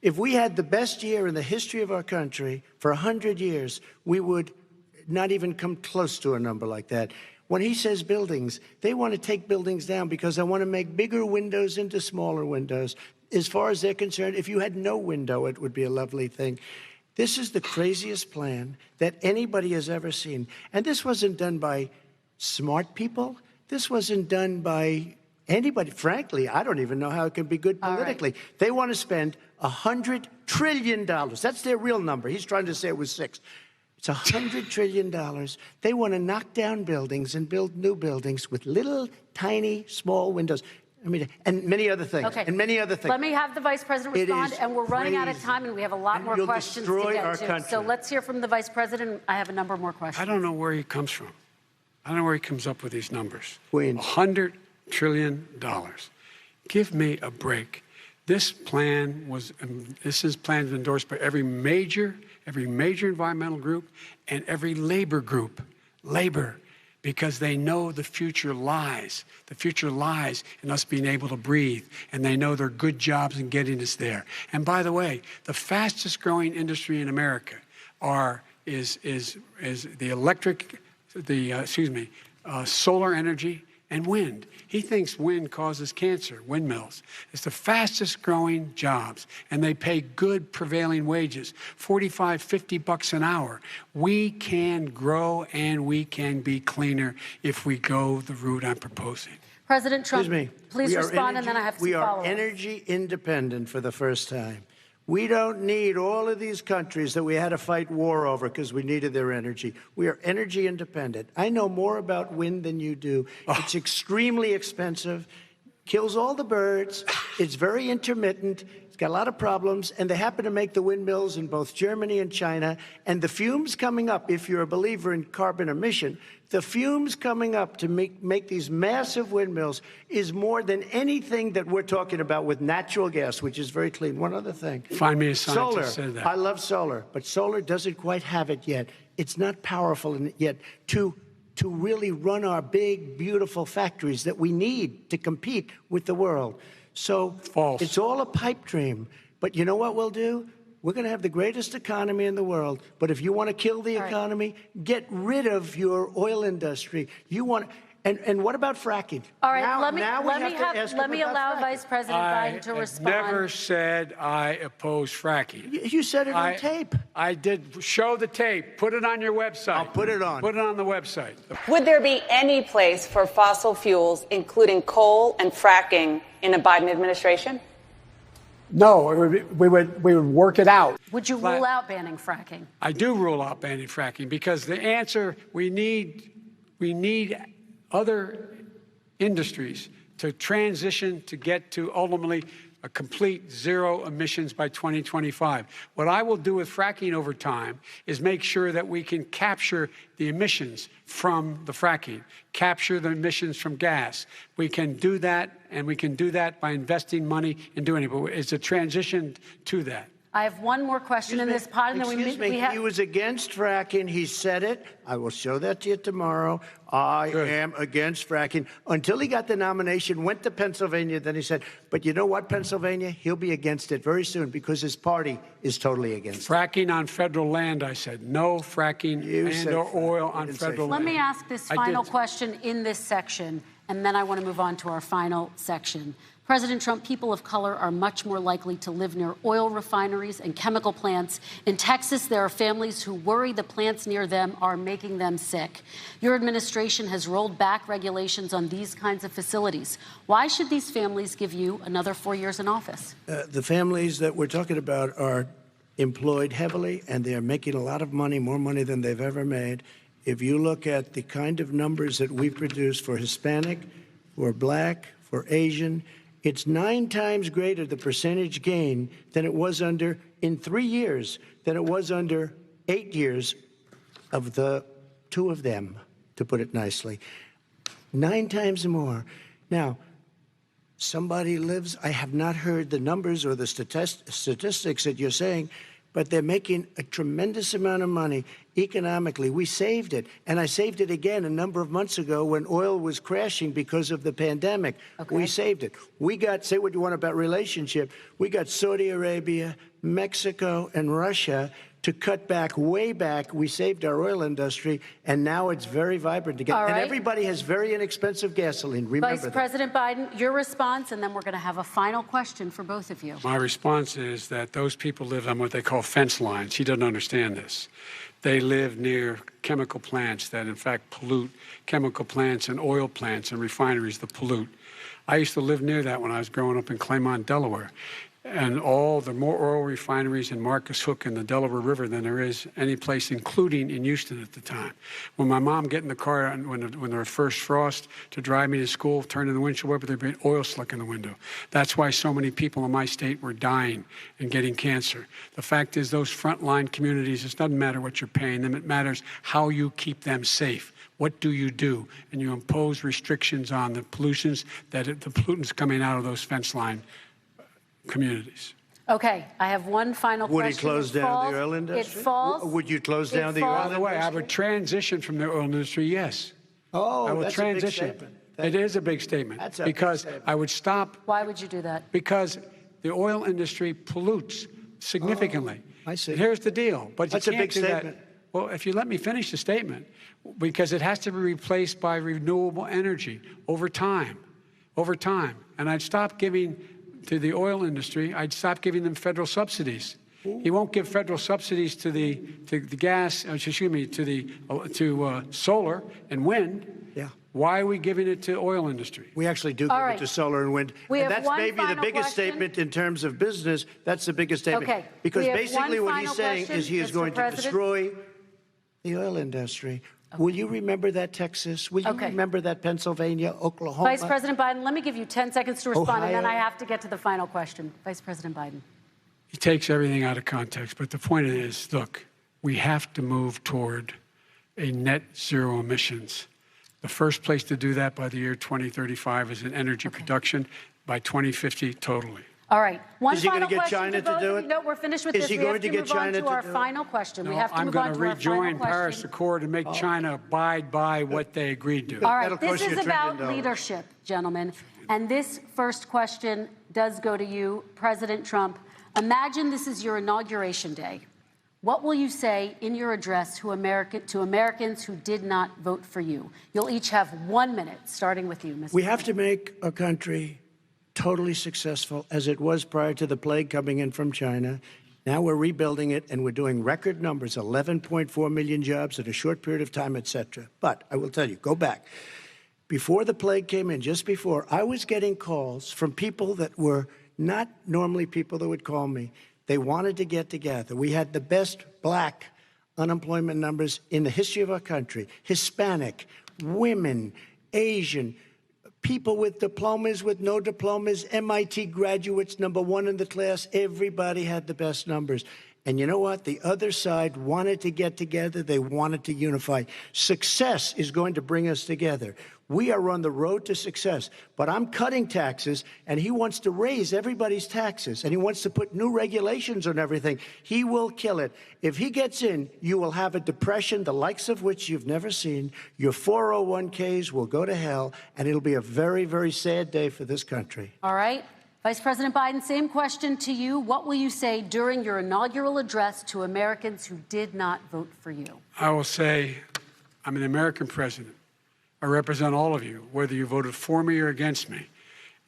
If we had the best year in the history of our country for 100 years, we would not even come close to a number like that. When he says buildings, they want to take buildings down because they want to make bigger windows into smaller windows. As far as they're concerned, if you had no window, it would be a lovely thing. This is the craziest plan that anybody has ever seen. And this wasn't done by smart people. This wasn't done by anybody. Frankly, I don't even know how it can be good politically. Right. They want to spend $100 trillion. That's their real number. He's trying to say it was 6. It's $100 trillion. They want to knock down buildings and build new buildings with little, tiny, small windows. I mean, and many other things. Okay. And many other things. Let me have the Vice President respond, and we're running out of time, and we have a lot more questions to get to. Country. So let's hear from the Vice President. I have a number more questions. I don't know where he comes from. I don't know where he comes up with these numbers. Queens. $100 trillion. Give me a break. This plan is endorsed by every major environmental group and every labor group. Labor. Because they know the future lies. The future lies in us being able to breathe, and they know there are good jobs in getting us there. And by the way, the fastest growing industry in America is solar energy and wind. He thinks wind causes cancer, windmills. It's the fastest growing jobs, and they pay good prevailing wages, $45, $50 an hour. We can grow and we can be cleaner if we go the route I'm proposing. President Trump, please respond, and then I have some follow-ups. We are energy independent for the first time. We don't need all of these countries that we had to fight war over because we needed their energy. We are energy independent. I know more about wind than you do. It's extremely expensive. kills all the birds. It's very intermittent. It's got a lot of problems, and they happen to make the windmills in both Germany and China. And the fumes coming up, if you're a believer in carbon emission, the fumes coming up to make these massive windmills is more than anything that we're talking about with natural gas, which is very clean. One other thing. Find me a scientist solar. said that. I love solar, but solar doesn't quite have it yet. It's not powerful yet to really run our big, beautiful factories that we need to compete with the world. So False. It's all a pipe dream. But you know what we'll do? We're going to have the greatest economy in the world. But if you want to kill the economy, get rid of your oil industry. You want, and what about fracking? All right, now, let me allow fracking. Vice President Biden to respond. I never said I oppose fracking. You said it on tape. I did. Show the tape. Put it on your website. I'll put it on. Put it on the website. Would there be any place for fossil fuels, including coal and fracking, in a Biden administration? No, we would work it out. Would you rule out banning fracking? I do rule out banning fracking because the answer, we need other industries to transition to get to ultimately a complete zero emissions by 2025. What I will do with fracking over time is make sure that we can capture the emissions from the fracking, capture the emissions from gas. We can do that, and we can do that by investing money in doing it. But it's a transition to that. I have one more question in this pod, and then we have. He was against fracking. He said it. I will show that to you tomorrow. I am against fracking. Until he got the nomination, went to Pennsylvania, then he said, but you know what, Pennsylvania? He'll be against it very soon because his party is totally against it. Fracking on federal land, I said. No fracking or oil on federal land. Let me ask this final question in this section, and then I want to move on to our final section. President Trump, people of color are much more likely to live near oil refineries and chemical plants. In Texas, there are families who worry the plants near them are making them sick. Your administration has rolled back regulations on these kinds of facilities. Why should these families give you another 4 years in office? The families that we're talking about are employed heavily, and they are making a lot of money, more money than they've ever made. If you look at the kind of numbers that we produce for Hispanic, for Black, for Asian, it's 9 times greater, the percentage gain, than it was under, in 3 years, than it was under 8 years of the 2 of them, to put it nicely. 9 times more. Now, somebody lives, I have not heard the numbers or the statistics that you're saying, but they're making a tremendous amount of money economically. We saved it, and I saved it again a number of months ago when oil was crashing because of the pandemic. Okay. We saved it. We got, say what you want about relationship, we got Saudi Arabia, Mexico, and Russia to cut back, way back. We saved our oil industry, and now it's very vibrant again. All right. And everybody has very inexpensive gasoline. Remember Vice President Biden, your response, and then we're going to have a final question for both of you. My response is that those people live on what they call fence lines. He doesn't understand this. They live near chemical plants that, in fact, pollute, chemical plants and oil plants and refineries that pollute. I used to live near that when I was growing up in Claymont, Delaware. And there are more oil refineries in Marcus Hook and the Delaware River than there is any place, including in Houston at the time. When my mom get in the car when there was first frost to drive me to school, turn in the windshield wiper, there'd be an oil slick in the window. That's why so many people in my state were dying and getting cancer. The fact is, those frontline communities, it doesn't matter what you're paying them. It matters how you keep them safe. What do? And you impose restrictions on the pollutants coming out of those fence line communities. Okay, I have one final question. Would he close down the oil industry? It falls. Would you close down the oil industry? By the way, I would transition from the oil industry, yes. Oh, I will that's transition. a big statement. It is a big statement. That's a because big statement. I would stop. Why would you do that? Because the oil industry pollutes significantly. Oh, I see. And here's the deal. But that's you a can't big do statement. That. Well, if you let me finish the statement, because it has to be replaced by renewable energy over time. And I'd stop giving to the oil industry, I'd stop giving them federal subsidies. He won't give federal subsidies to the gas, to solar and wind. Yeah. Why are we giving it to oil industry? We actually do give it to solar and wind. We and have that's one maybe the final biggest question. statement in terms of business. That's the biggest statement. Okay. Because We have basically one what he's final saying question, is he is Mr. going to President. destroy the oil industry. Will you remember that, Texas? Will you remember that, Pennsylvania, Oklahoma? Vice President Biden, let me give you 10 seconds to respond, and then Ohio? I have to get to the final question. Vice President Biden. He takes everything out of context, but the point is, look, we have to move toward a net zero emissions. The first place to do that by the year 2035 is in energy production, by 2050 totally. All right. One Is he final going to get question China both to do of it? you. No, we're finished with Is this. he We have going to to get move on China to to our do it? final question. We No, have to I'm move going on to to our final rejoin Paris question. Accord and make China abide by what they agreed to. All right, That'll this cost you is $1 about trillion. leadership, gentlemen. And this first question does go to you, President Trump. Imagine this is your inauguration day. What will you say in your address to Americans who did not vote for you? You'll each have 1 minute, starting with you, Mr. We have to make our country totally successful as it was prior to the plague coming in from China. Now we're rebuilding it, and we're doing record numbers, 11.4 million jobs in a short period of time, et cetera. But I will tell you, go back. Before the plague came in, just before, I was getting calls from people that were not normally people that would call me. They wanted to get together. We had the best black unemployment numbers in the history of our country. Hispanic, women, Asian, people with diplomas, with no diplomas, MIT graduates, #1 in the class. Everybody had the best numbers. And you know what? The other side wanted to get together. They wanted to unify. Success is going to bring us together. We are on the road to success. But I'm cutting taxes, and he wants to raise everybody's taxes, and he wants to put new regulations on everything. He will kill it. If he gets in, you will have a depression, the likes of which you've never seen. Your 401ks will go to hell, and it'll be a very, very sad day for this country. All right. Vice President Biden, same question to you. What will you say during your inaugural address to Americans who did not vote for you? I will say, I'm an American president. I represent all of you, whether you voted for me or against me.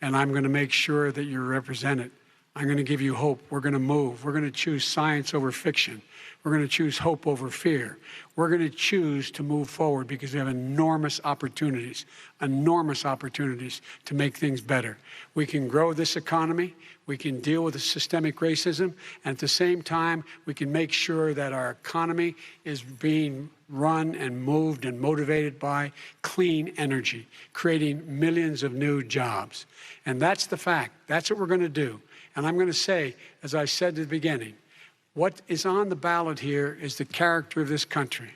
And I'm going to make sure that you're represented. I'm going to give you hope. We're going to move. We're going to choose science over fiction. We're going to choose hope over fear. We're going to choose to move forward because we have enormous opportunities to make things better. We can grow this economy. We can deal with the systemic racism. And at the same time, we can make sure that our economy is being run and moved and motivated by clean energy, creating millions of new jobs. And that's the fact. That's what we're going to do. And I'm going to say, as I said at the beginning, what is on the ballot here is the character of this country: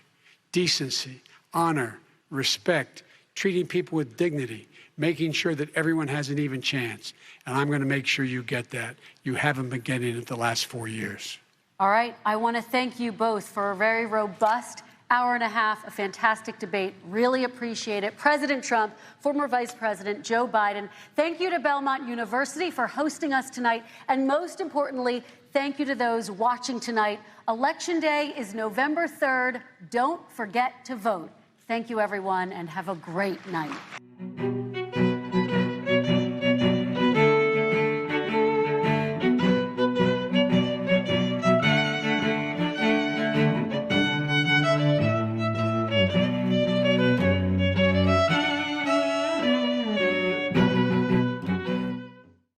decency, honor, respect, treating people with dignity, making sure that everyone has an even chance. And I'm going to make sure you get that. You haven't been getting it the last 4 years. All right. I want to thank you both for a very robust hour and a half, a fantastic debate. Really appreciate it. President Trump, former Vice President Joe Biden, thank you to Belmont University for hosting us tonight. And most importantly, thank you to those watching tonight. Election Day is November 3rd. Don't forget to vote. Thank you, everyone, and have a great night.